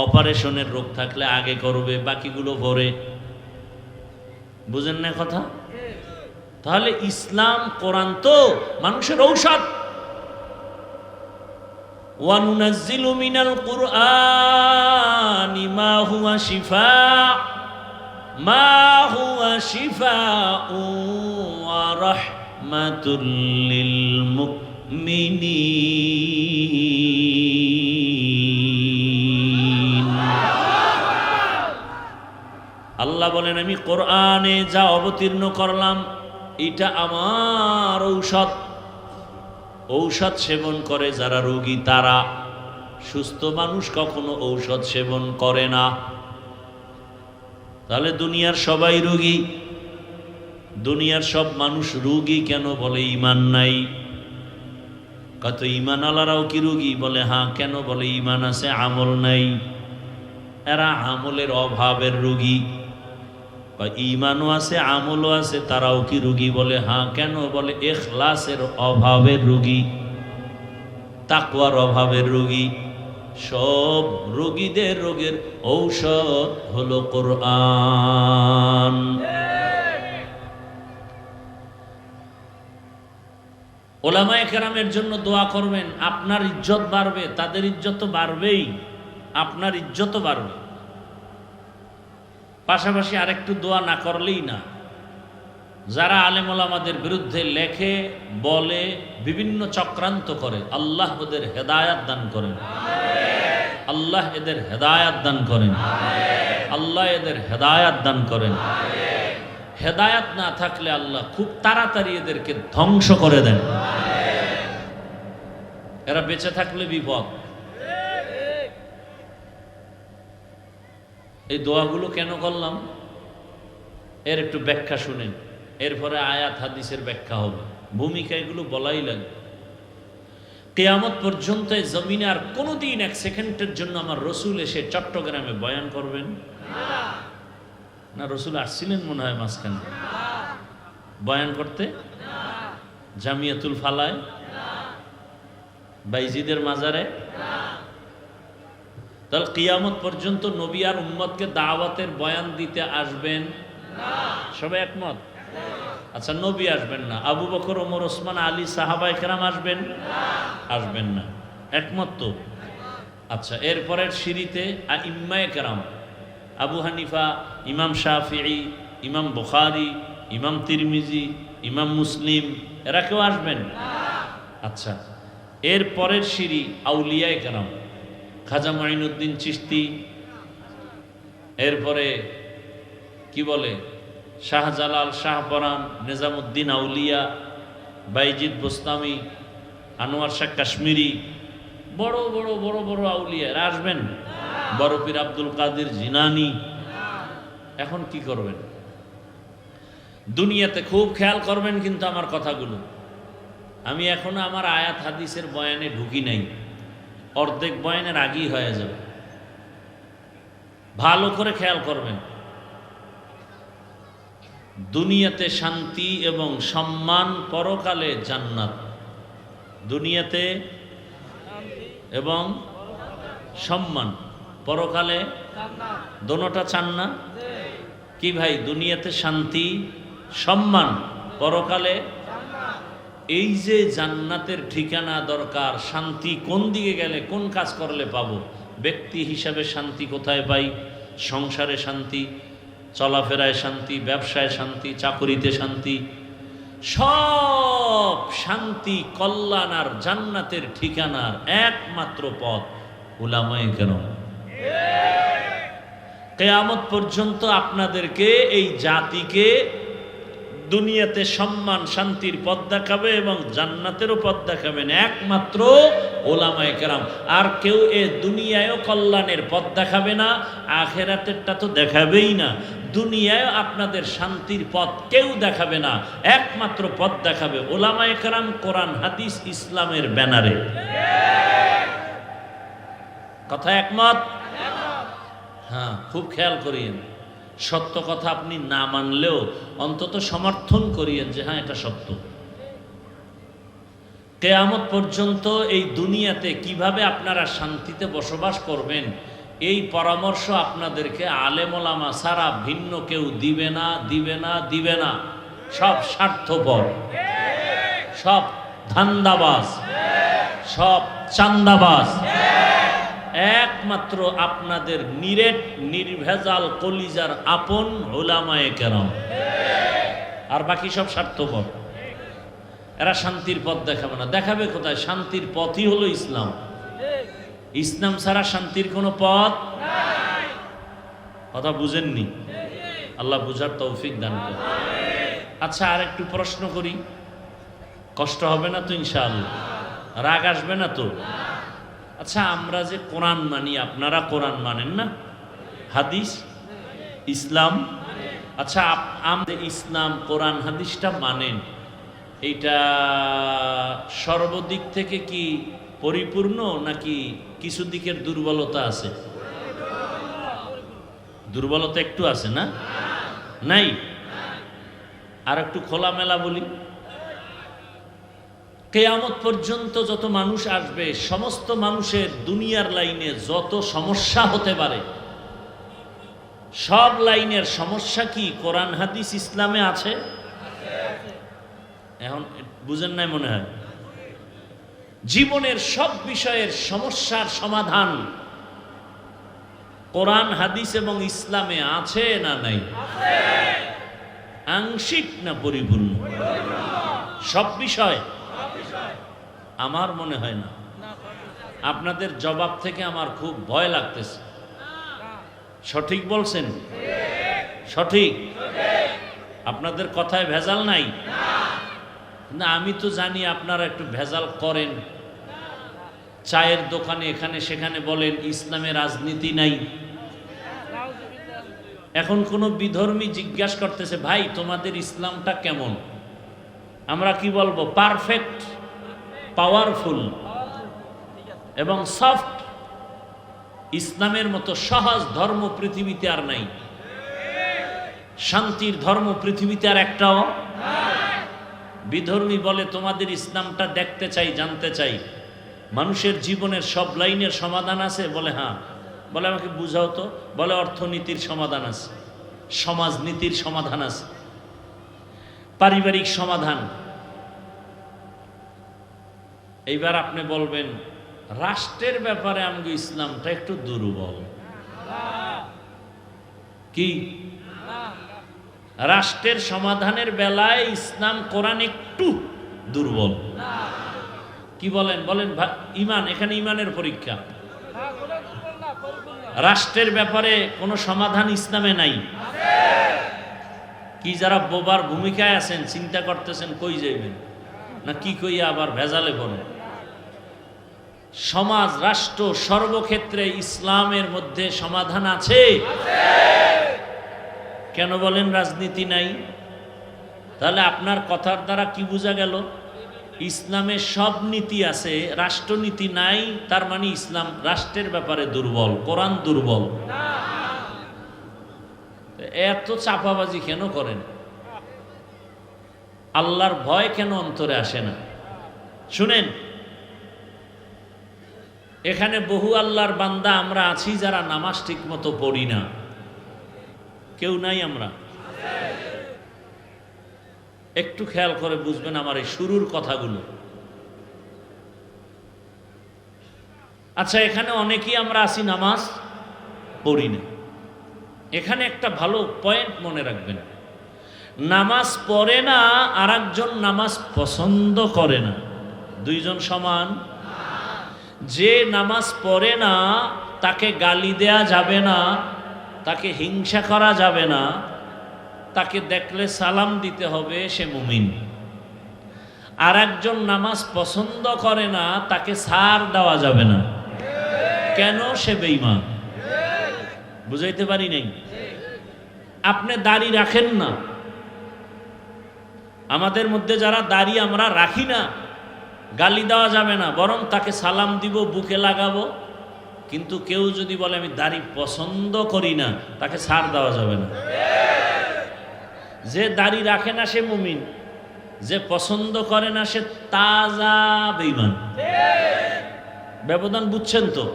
অপারেশনের রোগ থাকলে আগে করবে, বাকিগুলো পরে। বুঝেন না কথা? তাহলে ইসলাম কোরআন তো মানুষের ঔষধ। ওয়ানুনাজ্জিলু মিনাল কুরআনি মা হুয়া শিফাউ ওয়া রাহমাতুল লিল মুমিনিন। আল্লাহ বলেন আমি কোরআনে যা অবতীর্ণ করলাম এটা আমার ঔষধ। ঔষধ সেবন করে যারা রোগী তারা, সুস্থ মানুষ কখনো ঔষধ সেবন করে না। তাহলে দুনিয়ার সবাই রোগী, দুনিয়ার সব মানুষ রোগী কেন? বলে ঈমান নাই। কত ঈমান আলারাও কি রোগী? বলে হ্যাঁ। কেন? বলে ঈমান আছে, আমল নাই। এরা আমলের অভাবের রোগী। ঈমানও আছে, আমলও আছে, তারাও কি রোগী? বলে হ্যাঁ। কেন? বলে ইখলাসের অভাবের রোগী, তাকওয়ার অভাবের রোগী। সব রোগীদের রোগের ঔষধ হলো কোরআন। ওলামায়ে কেরামের জন্য দোয়া করবেন, আপনার ইজ্জত বাড়বে, তাদের ইজ্জত তো বাড়বেই, আপনার ইজ্জতও বাড়বে। পাশাপাশি আরেকটু দোয়া না করলেই না। যারা আলেম ওলামাদের বিরুদ্ধে লেখে, বলে, বিভিন্ন চক্রান্ত করে, আল্লাহ ওদের হেদায়াত দান করেন, আল্লাহ এদের হেদায়াত দান করেন, আল্লাহ এদের হেদায়াত দান করেন। হেদায়াত না থাকলে আল্লাহ খুব তাড়াতাড়ি এদেরকে ধ্বংস করে দেন। এরা বেঁচে থাকলে বিপদ। এই দোয়াগুলো কেন করলাম এর একটু ব্যাখ্যা শুনেন, এরপরে আয়াত হাদিসের ব্যাখ্যা হবে। ভূমিকা এগুলো বলাই লাগে। কিয়ামত পর্যন্ত এই জমিনে আর কোনোদিন 1 সেকেন্ডের জন্য আমার রসুল এসে চট্টগ্রামে বয়ান করবেন না? রসুল আসছিলেন মনে হয় মাঝখানে বয়ান করতে, জামিয়াতুল ফালায়, বাইজিদের মাজারে। তাহলে কিয়ামত পর্যন্ত নবী আর উম্মতকে দাওয়াতের বয়ান দিতে আসবেন সবাই একমত? আচ্ছা, নবী আসবেন না, আবু বকর, ওমর, ওসমান, আলী, সাহাবায়ে কেরাম আসবেন? আসবেন না, একমত তো? আচ্ছা, এরপরের সিঁড়িতে আইম্মায়ে কেরাম, আবু হানিফা, ইমাম শাফিঈ, ইমাম বুখারী, ইমাম তিরমিজি, ইমাম মুসলিম, এরা কেউ আসবেন? আচ্ছা, এর পরের সিঁড়ি আউলিয়ায়ে কেরাম, খাজা মাইনুদ্দিন চিশতি, এরপরে কি বলে শাহজালাল, শাহপরান, নিজামুদ্দিন আউলিয়া, বাইজিদ বোস্তামি, আনোয়ার শাহ কাশ্মীরি, বড় বড় বড় বড় আউলিয়া আসবেন, বড় পীর আব্দুল কাদের জিলানী। এখন কি করবেন? দুনিয়াতে খুব খেয়াল করবেন কিন্তু আমার কথাগুলো। আমি এখনো আমার আয়াত হাদিসের বয়ানে ঢুকি নাই, অর্ধেক বয়ানের আগেই হয়ে যাবে। ভালো করে খেয়াল করবেন। দুনিয়াতে শান্তি এবং সম্মান, পরকালে জান্নাত। দুনিয়াতে এবং সম্মান, পরকালে দোনোটা চান না কি ভাই? দুনিয়াতে শান্তি, সম্মান, পরকালে। এই যে জান্নাতের ঠিকানা দরকার, শান্তি কোন দিকে গেলে, কোন কাজ করলে পাবো? ব্যক্তি হিসাবে শান্তি কোথায় পাই? সংসারে শান্তি, চলাফেরায় শান্তি, ব্যবসায় শান্তি, চাকরিতে শান্তি। সব শান্তি, কল্যাণ আর জান্নাতের ঠিকানার একমাত্র পথ উলামায়ে কেরাম। কিয়ামত পর্যন্ত আপনাদেরকে, এই জাতিকে দুনিয়াতে সম্মান, শান্তির পথ দেখাবে এবং জান্নাতেরও পথ দেখাবেন একমাত্র উলামায়ে কেরাম। আর কেউ এ দুনিয়ায়ও কল্যাণের পথ দেখাবে না, আখিরাতেরটা তো দেখাবেই না। দুনিয়ায় আপনাদের শান্তির পথ কেউ দেখাবে না, একমাত্র পথ দেখাবে উলামায়ে কেরাম, কোরআন হাদিস ইসলামের ব্যানারে। কথা একমত? হ্যাঁ, খুব খেয়াল করিয়েন। সত্য কথা আপনি না মানলেও অন্তত সমর্থন করিয়েন যে হ্যাঁ এটা সত্য। কিয়ামত পর্যন্ত এই দুনিয়াতে কিভাবে আপনারা শান্তিতে বসবাস করবেন, এই পরামর্শ আপনাদেরকে আলেম ওলামা ছাড়া ভিন্ন কেউ দিবে না, দিবে না, দিবে না। সব স্বার্থপর, সব ধান্দাবাজ, সব চান্দাবাজ। একমাত্র আপনাদের নিরেট, নির্ভেজাল, কলিজার আপন উলামায়ে কেরাম। আর বাকি সব স্বার্থপর। এরা শান্তির পথ দেখাবে না। দেখাবে কোথায়? শান্তির পথই হলো ইসলাম। ইসলাম ছাড়া শান্তির কোনো পথ নাই। কথা বুঝেননি? আল্লাহ বুঝার তৌফিক দান করুন। আচ্ছা, আর একটু প্রশ্ন করি, কষ্ট হবে না তো ইনশাআল্লাহ? রাগ আসবে না তো? আচ্ছা, আমরা যে কোরআন মানি, আপনারা কোরআন মানেন না? হাদিস, ইসলাম। আচ্ছা, আমাদের ইসলাম, কোরআন, হাদিসটা মানেন, এইটা সর্বদিক থেকে কি পরিপূর্ণ নাকি কিছু দিকের দুর্বলতা আছে? দুর্বলতা একটু আছে না? নাই? আর একটু খোলামেলা বলি। কিয়ামত পর্যন্ত যত মানুষ আসবে, সমস্ত মানুষের দুনিয়ার লাইনে যত সমস্যা হতে পারে, সব লাইনের সমস্যা কি কোরআন হাদিস ইসলামে আছে? এখন বুঝেন নাই মনে হয়? জীবনের সব বিষয়ের সমস্যার সমাধান কোরআন হাদিস এবং ইসলামে আছে না নাই? আংশিক না পরিপূর্ণ? সব বিষয়? আমার মনে হয় না। আপনাদের জবাব থেকে আমার খুব ভয় লাগতেছে। সঠিক বলছেন? সঠিক? আপনাদের কথায় ভেজাল নাই? না, আমি তো জানি আপনারা একটু ভেজাল করেন। চায়ের দোকানে এখানে সেখানে বলেন ইসলামে রাজনীতি নাই। এখন কোনো বিধর্মী জিজ্ঞাসা করতেছে, ভাই তোমাদের ইসলামটা কেমন? আমরা কি বলবো? পারফেক্ট, পাওয়ারফুল এবং সফট। ইসলামের মতো সহজ ধর্ম পৃথিবীতে আর নাই। শান্তির ধর্ম পৃথিবীতে আর একটাও। বিধর্মী বলে তোমাদের ইসলামটা দেখতে চাই, জানতে চাই। মানুষের জীবনের সব লাইনের সমাধান আছে? বলে হ্যাঁ। বলে আমাকে বুঝাও তো। বলে অর্থনীতির সমাধান আছে, সমাজনীতির সমাধান আছে, পারিবারিক সমাধান। এইবার আপনি বলবেন রাষ্ট্রের ব্যাপারে আমগো ইসলামটা একটু দুর্বল। কি? রাষ্ট্রের সমাধানের বেলায় ইসলাম কোরআন একটু দুর্বল। কি বলেন বলেন ইমান, এখানে ইমানের পরীক্ষা। রাষ্ট্রের ব্যাপারে কোনো সমাধান ইসলামে নাই। কি যারা বোবার ভূমিকায় আছেন চিন্তা করতেছেন কই যাইবেন না কি কইয়া আবার ভেজালে পড়েন। সমাজ রাষ্ট্র সর্বক্ষেত্রে ইসলামের মধ্যে সমাধান আছে। কেন বলেন রাজনীতি নাই? তাহলে আপনার কথার দ্বারা কি বোঝা গেল? ইসলামে সব নীতি আছে, রাষ্ট্রনীতি নাই, তার মানে ইসলাম রাষ্ট্রের ব্যাপারে দুর্বল, কোরআন দুর্বল। এত চাপাবাজি কেন করেন? আল্লাহর ভয় কেন অন্তরে আসে না? শুনেন, এখানে বহু আল্লাহর বান্দা আমরা আছি যারা নামাজ ঠিক মতো পড়ি না। কেউ নাই? আমরা একটু খেয়াল করে বুঝবেন আমার এই শুরুর কথাগুলো। আচ্ছা, এখানে অনেকেই আমরা আছি নামাজ পড়ি না। এখানে একটা ভালো পয়েন্ট মনে রাখবেন, নামাজ পড়ে না আর একজন নামাজ পছন্দ করে না, দুইজন সমান? যে নামাজ পড়ে না তাকে গালি দেয়া যাবে না, তাকে হিংসা করা যাবে না, তাকে দেখলে সালাম দিতে হবে, সে মুমিন। আর একজন নামাজ পছন্দ করে না, তাকে ছাড় দেওয়া যাবে না। কেন? সে বেঈমান। বুঝাইতে পারি নাই? আপনি দাড়ি রাখেন না, আমাদের মধ্যে যারা দাড়ি আমরা রাখি না, গালি দেওয়া যাবে না, বরং তাকে সালাম দিব, বুকে লাগাবো। কিন্তু কেউ যদি বলে আমি দাড়ি পছন্দ করি না, তাকে ছাড় দেওয়া যাবে না। যে দাড়ি রাখে না সে মুমিন, যে পছন্দ করে না সে তাজা বেঈমান। ব্যবধান বুঝছেন তো?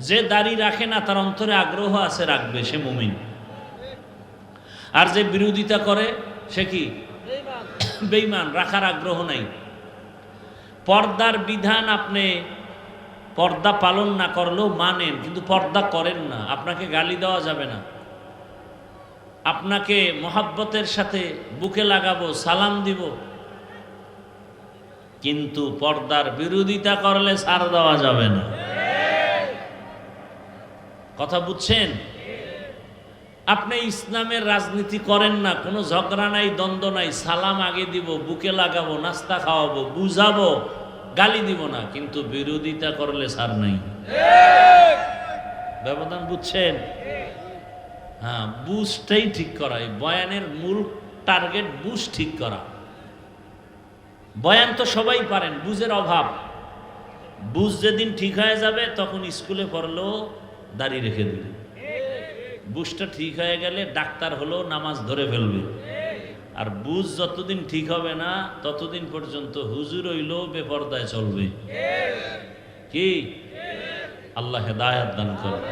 যে দাড়ি রাখে না তার অন্তরে আগ্রহ আছে, রাখবে, সে মুমিন। আর যে বিরোধিতা করে সে কি? বেঈমান, রাখার আগ্রহ নাই। পর্দার বিধান আপনি পর্দা পালন না করলেও মানেন, কিন্তু পর্দা করেন না, আপনাকে গালি দেওয়া যাবে না। আপনাকে মোহাব্বতের সাথে বুকে লাগাবো, সালাম দিব, কিন্তু পর্দার বিরোধিতা করলে ছাড় দেওয়া যাবে না। কথা বুঝছেন? আপনি ইসলামের রাজনীতি করেন না, কোনো ঝগড়া নাই, দ্বন্দ্ব নাই, সালাম আগে দিব, বুকে লাগাবো, নাস্তা খাওয়াবো, বুঝাবো, গালি দিব না, কিন্তু বিরোধিতা করলে ছাড় নাই। ব্যবধান বুঝছেন? হ্যাঁ, বুঝটাই ঠিক করা। এই বয়ানের মূল টার্গেট বুঝ ঠিক করা। বয়ান তো সবাই পারেন, বুঝের অভাব। বুঝ যেদিন ঠিক হয়ে যাবে তখন স্কুলে পড়লেও দাড়ি রেখে দিবে। বুঝটা ঠিক হয়ে গেলে ডাক্তার হলেও নামাজ ধরে ফেলবে। আর বুঝ যতদিন ঠিক হবে না ততদিন পর্যন্ত হুজুর হইলেও বেপরদায় চলবে। কি? আল্লাহ হেদায়েত দান করুন।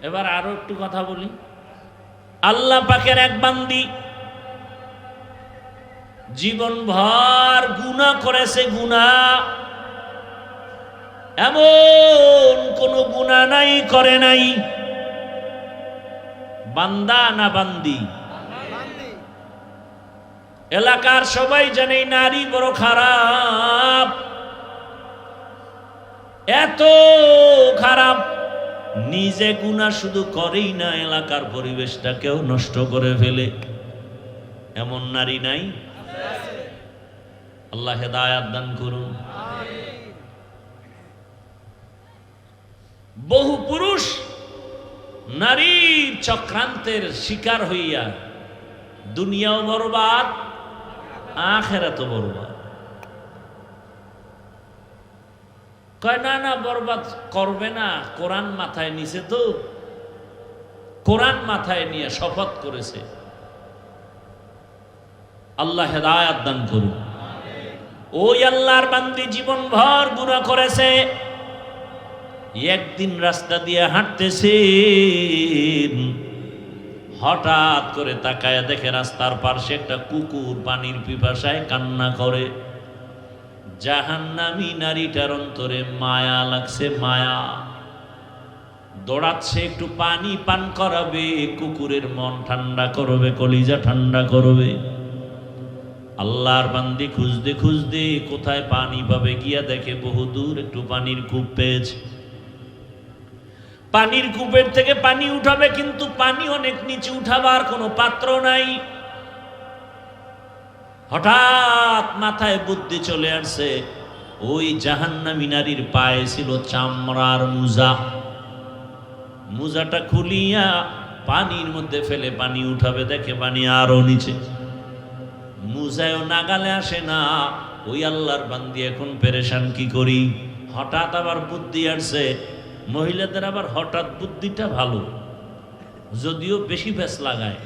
এবার আরো একটু কথা বলি। আল্লাহ পাকের এক বান্দি জীবনভর গুনাহ করেছে, গুনাহ এমন কোন গুনাহ নাই করে নাই। বান্দা না বান্দি? এলাকার সবাই জানে নারী বড় খারাপ, এত খারাপ, নিজে গুনাহ শুধু করেই না, এলাকার পরিবেশটাকেও নষ্ট করে ফেলে। এমন নারী নাই? আল্লাহ হেদায়েত দান করুন। বহু পুরুষ নারীর চক্রান্তের শিকার হইয়া দুনিয়াও বরবাদ, আখিরাতও বরবাদ। কয় না না, বরবাদ করবে না, কোরআন মাথায় নিছে, তো কোরআন মাথায় নিয়ে শপথ করেছে। আল্লাহ হেদায়েত দান করুন। ওই আল্লাহর বান্দি জীবনভর গুনাহ করেছে, একদিন রাস্তা দিয়ে হাঁটতেছেন, হঠাৎ করে তাকায় দেখে রাস্তার পাশে একটা কুকুর পানির পিপাসায় কান্না করে। জাহান্নামী নারীটার অন্তরে মায়া লাগছে, মায়া দৌড়াচ্ছে, একটু পানি পান করাবে, কুকুরের মন ঠান্ডা করবে, কলিজা ঠান্ডা করবে। আল্লাহর বান্দি খুঁজতে খুঁজতে কোথায় পানি পাবে গিয়া দেখে বহুদূর একটু পানির কূপ পেয়েছে। পানির কূপের থেকে পানি উঠাবে, কিন্তু পানি অনেক নিচে উঠাবার কোনো পাত্র নাই। হঠাৎ মাথায় বুদ্ধি চলে আসছে, ওই জাহান্নামী নারীর পায়ে ছিল চামড়ার মোজা। মোজাটা খুলিয়া পানির মধ্যে ফেলে পানি উঠাবে, দেখে পানি আরো নিচে। মোজায়ও নাগালে আসে না। ওই আল্লাহর বান্দি এখন পেরেশান, কি করি? হঠাৎ আবার বুদ্ধি আসছে। মহিলাদের আবার হঠাৎ বুদ্ধিটা ভালো, যদিও বেশি ব্যাস লাগায়,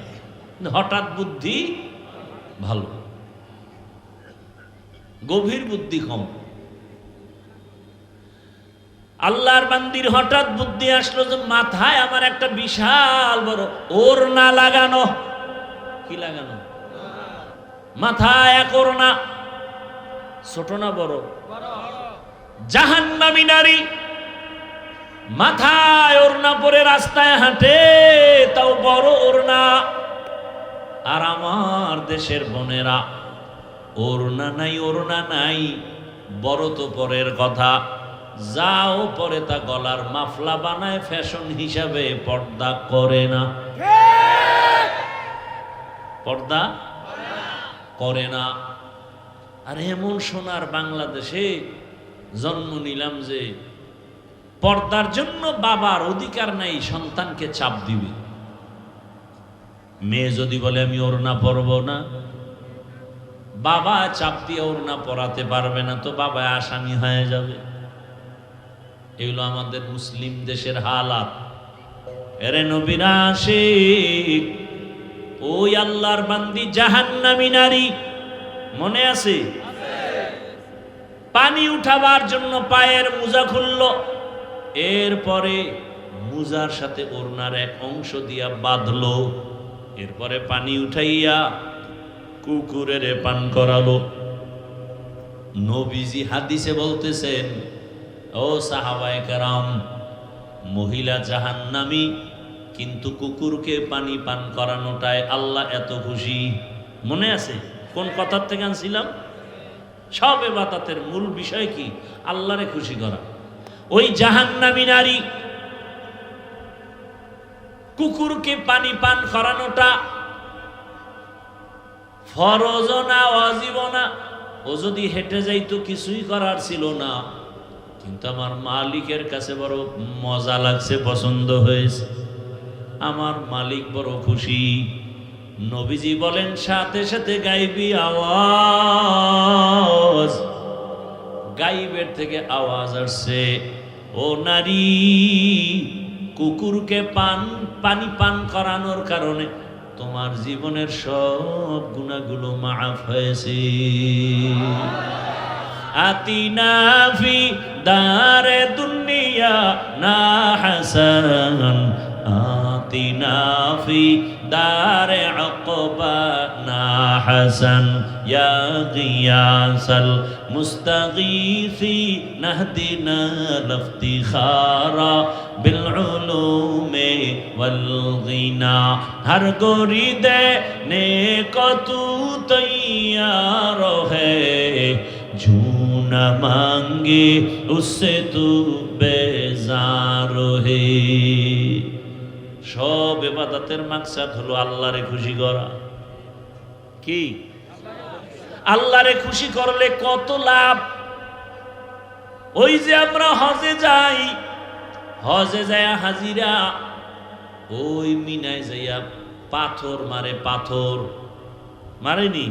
হঠাৎ বুদ্ধি ভালো, গভীর বুদ্ধি কম। আল্লাহর বান্দির হঠাৎ বুদ্ধি আসলো যে মাথায় আমার একটা বিশাল বড় ওড়না লাগানো। কি লাগানো? মাথায় এক ওড়না। ছোট না বড়? জাহান্নামী নারী মাথায় ওড়না পরে রাস্তায় হাঁটে, তাও বড় ওড়না। আর আমার দেশের বোনেরা ওড়না নাই, ওড়না নাই, বড় তো পরের কথা, যাও পরে তা গলার মাফলা বানায় ফ্যাশন হিসাবে, পর্দা করে না। পর্দা করে না। আর এমন সোনার বাংলাদেশে জন্ম নিলাম যে পর্দার জন্য বাবার অধিকার নাই সন্তানকে চাপ দিবে। মেয়ে যদি বলে আমি ওড়না পরব না, বাবা চাপ দিয়ে ওড়না পরাতে পারবে না, তো বাবা আসামি হয়ে যাবে। এগুলো আমাদের মুসলিম দেশের হালাত। এরে নবীর আশিক, ওই আল্লাহর বান্দি জাহান্নামী নারী মনে আছে? পানি উঠাবার জন্য পায়ের মোজা খুলল, এরপরে মোজার সাথে ওড়নার এক অংশ দিয়া বাঁধলো, এরপরে পানি উঠাইয়া কুকুরের পান করালো। নবীজি হাদিসে বলতেছেন, ও সাহাবায়ে কেরাম, মহিলা জাহান্নামী, কিন্তু কুকুরকে পানি পান করানোটায় আল্লাহ এত খুশি। মনে আছে কোন কথার থেকে আনছিলাম? সব ইবাদতের মূল বিষয় কি? আল্লাহরে খুশি করা। ওই জাহান্নামী নারী কুকুরকে পানি পান করানোটা ফরজ না ওয়াজিব না? ও যদি হেঁটে যাইতো কিছুই করার ছিল না, কিন্তু আমার মালিকের কাছে বড় মজা লাগছে, পছন্দ হয়েছে, আমার মালিক বড় খুশি। নবীজি বলেন সাথে সাথে গাইবি আওয়াজ, গাইবের থেকে আওয়াজ আসছে, ও নারী, কুকুরকে পানি পান করানোর কারণে তোমার জীবনের সব গুনাহগুলো মাফ হয়েছে। আতিনা ফি দারে দুনিয়া না হাসান, আতিনা ফি দারে আকবা না হাসান, ইয়া গিয়াসাল মুস্তাগীসি নাহদিনা লিফতিখারা বিল উলুমে ওয়াল গিনা। হর গোরি দেনে কো তু তৈয়ার হ্যায়, जो न मांगे उससे तू बेजार है। সব ইবাদতের মাকসাদ হলো আল্লাহরে খুশি করা। কি? আল্লাহরে খুশি করলে কত লাভ। ওই যে আমরা হজে যাই, হজে যায় হাজিরা ওই মিনায় যাইয়া পাথর মারে, পাথর মারেনি?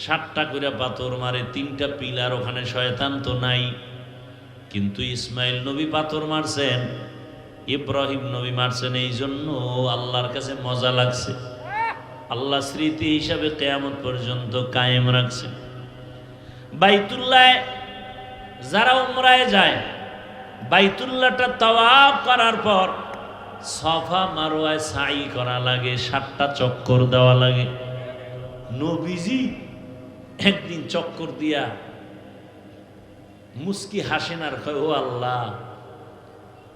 7টা করে পাথর মারে, 3টা পিলার, ওখানে শয়তান তো নাই। কিন্তু ইসমাইল নবী পাথর মারছেন, ইব্রাহিম নবী মারছেন, এই জন্য আল্লাহর কাছে মজা লাগছে। আল্লাহ স্মৃতি হিসাবে কিয়ামত পর্যন্ত কায়েম রাখছে। বাইতুল্লাহ যারা উমরায় যায়, বাইতুল্লাহটা তাওয়াফ করার পর সাফা মারওয়ায় সাই করা লাগে, 7টা চক্কর দেওয়া লাগে। নবীজি একদিন চক্কর দিয়া মুস্কি হাসেন আর কয়, ও আল্লাহ,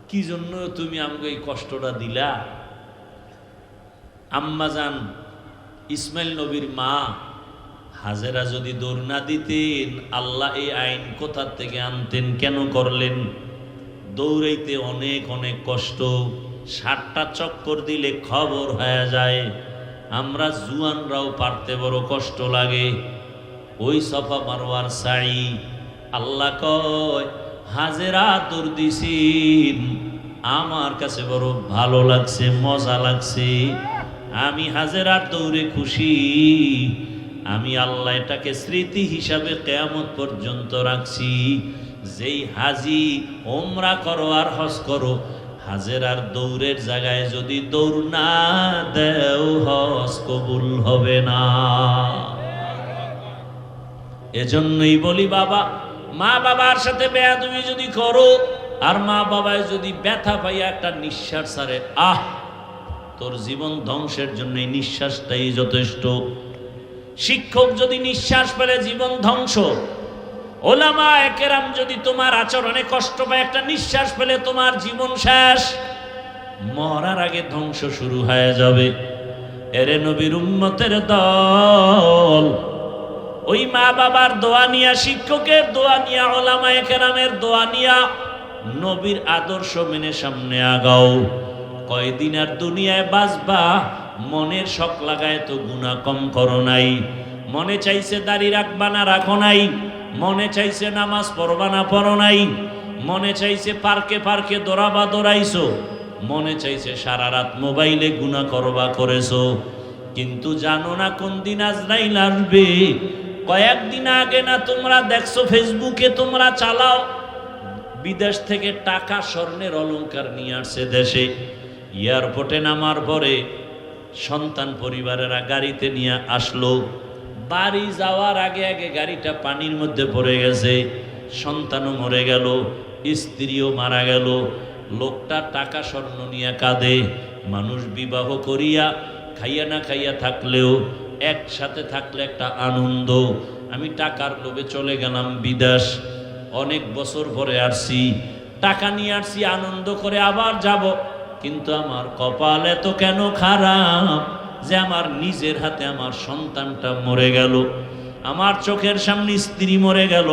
কি জন্য তুমি আমাকে এই কষ্টটা দিলা? আম্মাজান ইসমাইল নবীর মা হাজেরা যদি দৌড় না দিতেন, আল্লাহ এই আইন কোথা থেকে আনতেন? কেন করলেন? দৌড়াইতে অনেক অনেক কষ্ট, 60টা চক্কর দিলে খবর হয়ে যায়। আমরা জুয়ানরাও পারতে বড় কষ্ট লাগে। ওই সফা মারওয়ার সাই, আল্লাহ কয় হাজেরা দৌড় দিছিন, আমার কাছে বড় ভালো লাগছে, মজা লাগছে। আমি হাজেরার দৌড়ে খুশি। আমি আল্লাহ এটাকে স্মৃতি হিসাবে কিয়ামত পর্যন্ত রাখছি। যেই হাজি ওমরা করো আর হজ করো, হাজেরার দৌড়ের জায়গায় যদি দৌড় না দেও, হজ কবুল হবে না। এজন্যই বলি বাবা, মা বাবার সাথে বেয়াদবি যদি করো, আর মা বাবায় যদি ব্যথা পাইয়া একটা নিঃশ্বাস ছাড়ে, আহ, তোর জীবন ধ্বংসের জন্য এই নিঃশ্বাসটাই যথেষ্ট। শিক্ষক যদি নিঃশ্বাস পেলে জীবন ধ্বংস, ওলামায়ে কেরাম যদি তোমার আচরণে কষ্ট পায়, একটা নিঃশ্বাস পেলে তোমার জীবন শেষ, মরার আগে ধ্বংস শুরু হয়ে যাবে। এরে নবীর উম্মতের দল, ওই মা বাবার দোয়া নিয়া, শিক্ষকের দোয়া নিয়া, ওলামায়ে কেরামের দোয়া নিয়া নবীর আদর্শ মেনে সামনে আগাও। কয়দিন আর দুনিয়ায় বাঁচবা? মনের শখ লাগায় তো গুনাহ কম করো নাই। মনে চাইছে দাড়ি রাখবা না, রাখো নাই। মনে চাইছে নামাজ পড়বা না, পড়ো নাই। মনে চাইছে পার্কে পার্কে দৌড়াবা, দৌড়াইছো। মনে চাইছে সারা রাত মোবাইলে গুনাহ করবা, করেছো। কিন্তু জানো না কোন দিন আজরাইল আসবে। কয়েকদিন আগে না তোমরা দেখছো, ফেসবুকে তোমরা চালাও, বিদেশ থেকে টাকা স্বর্ণের অলংকার নিয়ে আসছে দেশে। এয়ারপোর্টে নামার পরে সন্তান পরিবারেরা গাড়িতে নিয়ে আসলো। বাড়ি যাওয়ার আগে আগে গাড়িটা পানির মধ্যে পড়ে গেছে, সন্তানও মরে গেল, স্ত্রীও মারা গেল। লোকটা টাকা স্বর্ণ নিয়ে কাঁদে। মানুষ বিবাহ করিয়া খাইয়া না খাইয়া থাকলেও একসাথে থাকলে একটা আনন্দ। আমি টাকার লোভে চলে গেলাম বিদেশ, অনেক বছর পরে আসছি, টাকা নিয়ে আসছি আনন্দ করে, আবার যাব। কিন্তু আমার কপাল এত কেন খারাপ যে আমার নিজের হাতে আমার সন্তানটা মরে গেল, আমার চোখের সামনে স্ত্রী মরে গেল।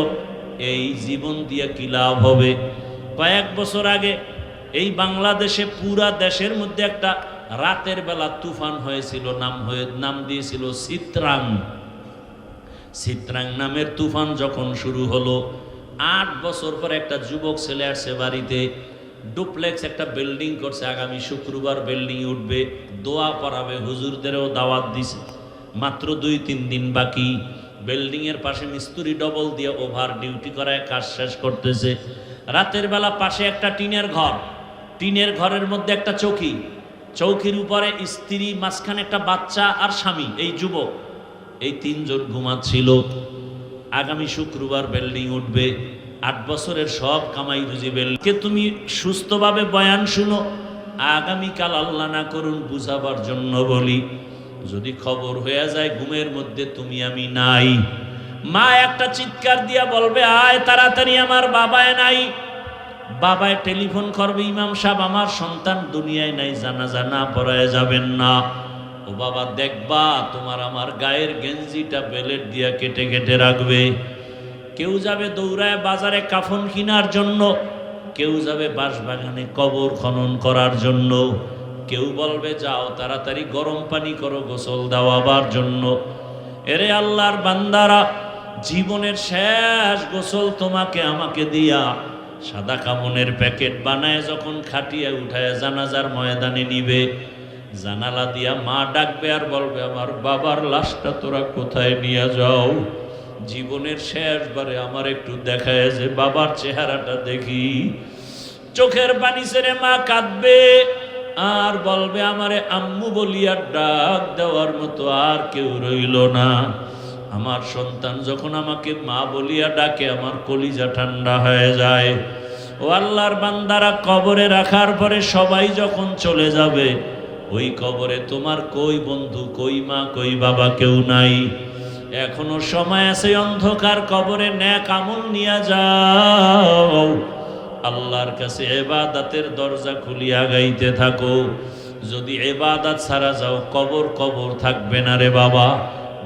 এই জীবন দিয়ে কি লাভ হবে? কয়েক বছর আগে এই বাংলাদেশে পুরা দেশের মধ্যে একটা রাতের বেলা তুফান হয়েছিল, নাম দিয়েছিল চিত্রাং। চিত্রাং নামের তুফান যখন শুরু হলো, 8 বছর পর একটা যুবক ছেলে আসছে বাড়িতে, ডুপ্লেক্স একটা বিল্ডিং করছে, আগামী শুক্রবার বিল্ডিং উঠবে, দোয়া পড়াবে, হুজুরদেরও দাওয়াত দিছে। মাত্র 2-3 দিন বাকি। বিল্ডিং এর পাশে মিস্ত্রি ডবল দিয়ে ওভার ডিউটি করায় কাজ শেষ করতেছে। রাতের বেলা পাশে একটা টিনের ঘর, টিনের ঘরের মধ্যে একটা চৌকি, চৌকির উপরে স্ত্রী, মাঝখানে একটা বাচ্চা আর স্বামী, এই যুবক, এই 3 জন ঘুমাচ্ছিল। আগামী শুক্রবার বিল্ডিং উঠবে, 8 বছরের সব কামাই রুজি বেলকে তুমি সুস্থভাবে বয়ান শুনো। আগামীকাল আল্লাহ না করুন বুঝাবার জন্য বলি, যদি খবর হয়ে যায় ঘুমের মধ্যে তুমি আমি নাই, মা একটা চিৎকার দিয়া বলবে, আয় তাড়াতাড়ি, আমার বাবায় নাই। বাবায় টেলিফোন করবে, ইমাম সাহেব আমার সন্তান দুনিয়ায় নাই, জানাজা না পড়ায় যাবেন না। ও বাবা, দেখবা তোমার আমার গায়ের গেঞ্জিটা বেলেট দিয়া কেটে কেটে রাখবে। কেউ যাবে দৌড়ায় বাজারে কাফন কেনার জন্য, কেউ যাবে বাঁশবাগানে কবর খনন করার জন্য, কেউ বলবে যাও তাড়াতাড়ি গরম পানি করো গোসল দেওয়াবার জন্য। এরে আল্লাহর বান্দারা, জীবনের শেষ গোসল তোমাকে আমাকে দিয়া সাদা কামনের প্যাকেট বানায় যখন খাটিয়ে উঠায় জানাজার ময়দানে নিবে, জানালা দিয়া মা ডাকবে আর বলবে, আমার বাবার লাশটা তোরা কোথায় নিয়ে যাও? জীবনের শেষবারে আমার একটু দেখায় যে বাবার চেহারাটা দেখি। চোখের পানি ছেড়ে মা কাঁদবে আর বলবে, আমারে আম্মু বলিয়া ডাক দেওয়ার মতো আর কেউ রইল না। আমার সন্তান যখন আমাকে মা বলিয়া ডাকে, আমার কলিজা ঠান্ডা হয়ে যায়। ও আল্লাহর বান্দারা, কবরে রাখার পরে সবাই যখন চলে যাবে, ওই কবরে তোমার কই বন্ধু, কই মা, কই বাবা, কেউ নাই। এখনো সময় আছে, অন্ধকার কবরে নেক আমল নিয়ে যাও, আল্লাহর কাছে ইবাদতের দরজা খুলিয়া গাইতে থাকো। যদি ইবাদত ছাড়া যাও কবর কবর থাকবে না রে বাবা,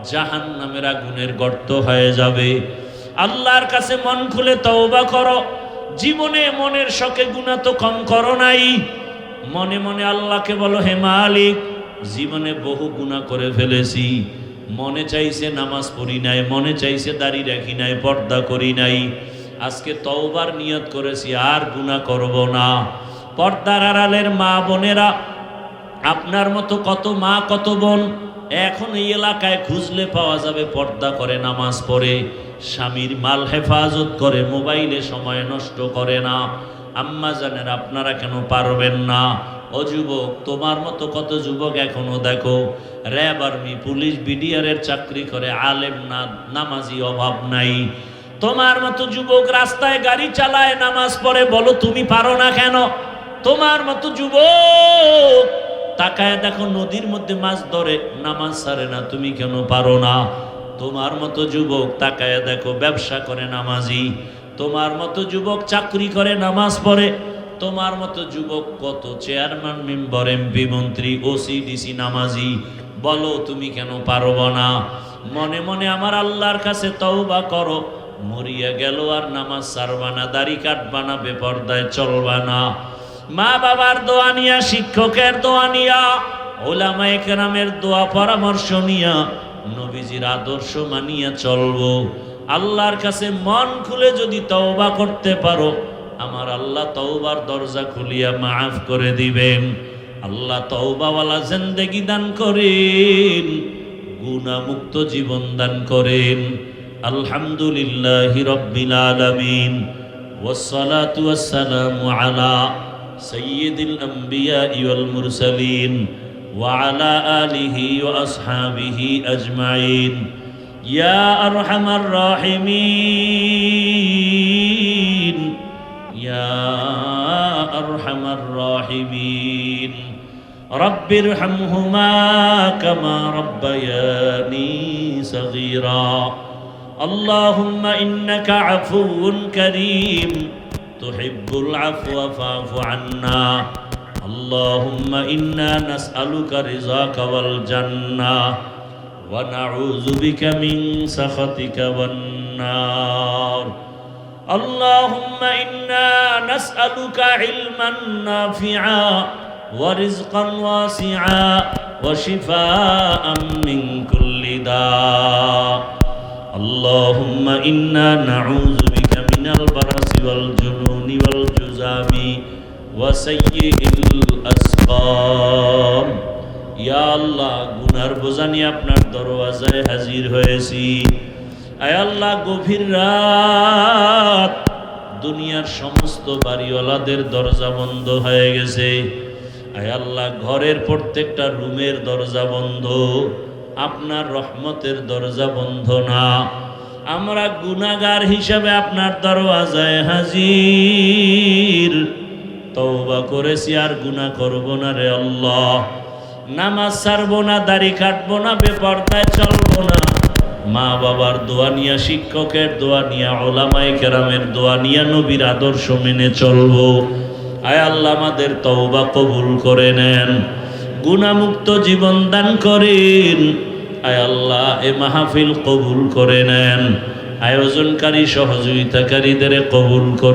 জাহান্নামের আগুনের গর্ত হয়ে যাবে। আল্লাহর কাছে মন খুলে তওবা করো। জীবনে মনের শখে গুনাহ তো কম করো নাই। মনে মনে আল্লাহকে বলো, হে মালিক, জীবনে বহু গুনাহ করে ফেলেছি। মনে চাইছে নামাজ পড়ি নাই, মনে চাইছে দাড়ি রাখি নাই, পর্দা করি নাই। আজকে তওবার নিয়ত করেছি, আর গুনাহ করব না। পর্দার আড়ালের মা বোনেরা, আপনার মতো কত মা কত বোন এখন এই এলাকায় খুঁজলে পাওয়া যাবে, পর্দা করে, নামাজ পড়ে, স্বামীর মাল হেফাজত করে, মোবাইলে সময় নষ্ট করে না। আম্মা জানেন, আপনারা কেন পারবেন না? ও যুবক, তোমার মতো কত যুবক এখনো দেখো র্যাব, আর্মি, পুলিশ, বিডিআরের চাকরি করে, আলেম না, নামাজি অভাব নাই। তোমার মতো যুবক রাস্তায় গাড়ি চালায়, নামাজ পড়ে, বলো তুমি পারো না কেন? তোমার মতো যুবক তাকায় দেখো নদীর মধ্যে মাছ ধরে, নামাজ ছাড়ে না, তুমি কেন পারো না? তোমার মতো যুবক তাকায় দেখো ব্যবসা করে, নামাজি। তোমার মতো যুবক চাকরি করে, নামাজ পড়ে। তোমার মতো যুবক কত চেয়ারম্যান, মেম্বার, এমপি, মন্ত্রী, ওসি, ডিসি, নামাজি, বলো তুমি কেন পারবো না? মনে মনে আমার আল্লাহর কাছে তওবা করো। মরিয়া গেল আর নামাজ ছাড়বা না, দাড়ি কাটবা না, বেপরদায় চলবা না। মা বাবার দোয়া নিয়া, শিক্ষকের দোয়া নিয়া, ওলামায়ে কেরামের দোয়া পরামর্শ নিয়া, নবীজির আদর্শ মানিয়া চলবো। আল্লাহর কাছে মন খুলে যদি তওবা করতে পারো, আমার আল্লাহ তওবার দরজা খুলিয়া মাফ করে দিবেন। আল্লাহ তওবাওয়ালা জিন্দেগি দান করেন, গুনাহমুক্ত জীবন দান করেন। আলহামদুলিল্লাহি রাব্বিল আলামিন, ওয়াসসালাতু ওয়াসসালামু আলা সাইয়্যিদিল আমবিয়া ওয়াল মুরসালিন ওয়া আলা আলিহি ওয়া আসহাবিহি আজমাইন। ইয়া আরহামার রাহিমিন, ইয়া আরহামার রাহিমিন। রব্বিরহামহুমা কামা রব্বায়ানি সগীরা। আল্লাহুম্মা ইন্নাকা আফুউন কারীম তুহিব্বুল আফওয়া ফা'ফু আন্না। আল্লাহুম্মা ইন্না নাসআলুকা রিযাকা ওয়াল জান্নাহ ওয়া নাউযু বিকা মিন সাখাতিকা ওয়ান নার। আল্লাহুম্মা ইন্না নাসআলুকা ইলমান নাফিআ ওয়া রিজকান ওয়াসিআ ওয়া শিফাআন মিন কুল্লি দা। আল্লাহুম্মা ইন্না নাউযু বিকা মিনাল বারাসি ওয়াল জুনুনি ওয়াল জুযামি ওয়া সাইয়্যিল আসকাম। ইয়া আল্লাহ, গুনার বোঝা নিয়ে আপনার দরওয়াজায় হাজির হয়েছি। আয় আল্লাহ, গভীর রাত, দুনিয়ার সমস্ত বাড়িওয়ালাদের দরজা বন্ধ হয়ে গেছে। আয় আল্লাহ, ঘরের প্রত্যেকটা রুমের দরজা বন্ধ, আপনার রহমতের দরজা বন্ধ না। আমরা গুনাহগার হিসাবে আপনার দরওয়াজায় হাজির। তওবা করেছি, আর গুনাহ করব না রে আল্লাহ। নামাজ ছাড়বো না, দাড়ি কাটবো না, বেপরদায় চলবো না। মা বাবার দোয়া নিয়া, শিক্ষকের দোয়া নিয়া, ওলামায়ে কেরামের দোয়া নিয়া, নবীর আদর্শ মেনে চলবো। আয় আল্লাহ, আমাদের তওবা কবুল করে নেন, গুনাহমুক্ত জীবন দান করেন। আয় আল্লাহ, এ মাহফিল কবুল করে নেন, আয়োজনকারী সহযোগিতাকারীদের কবুল করে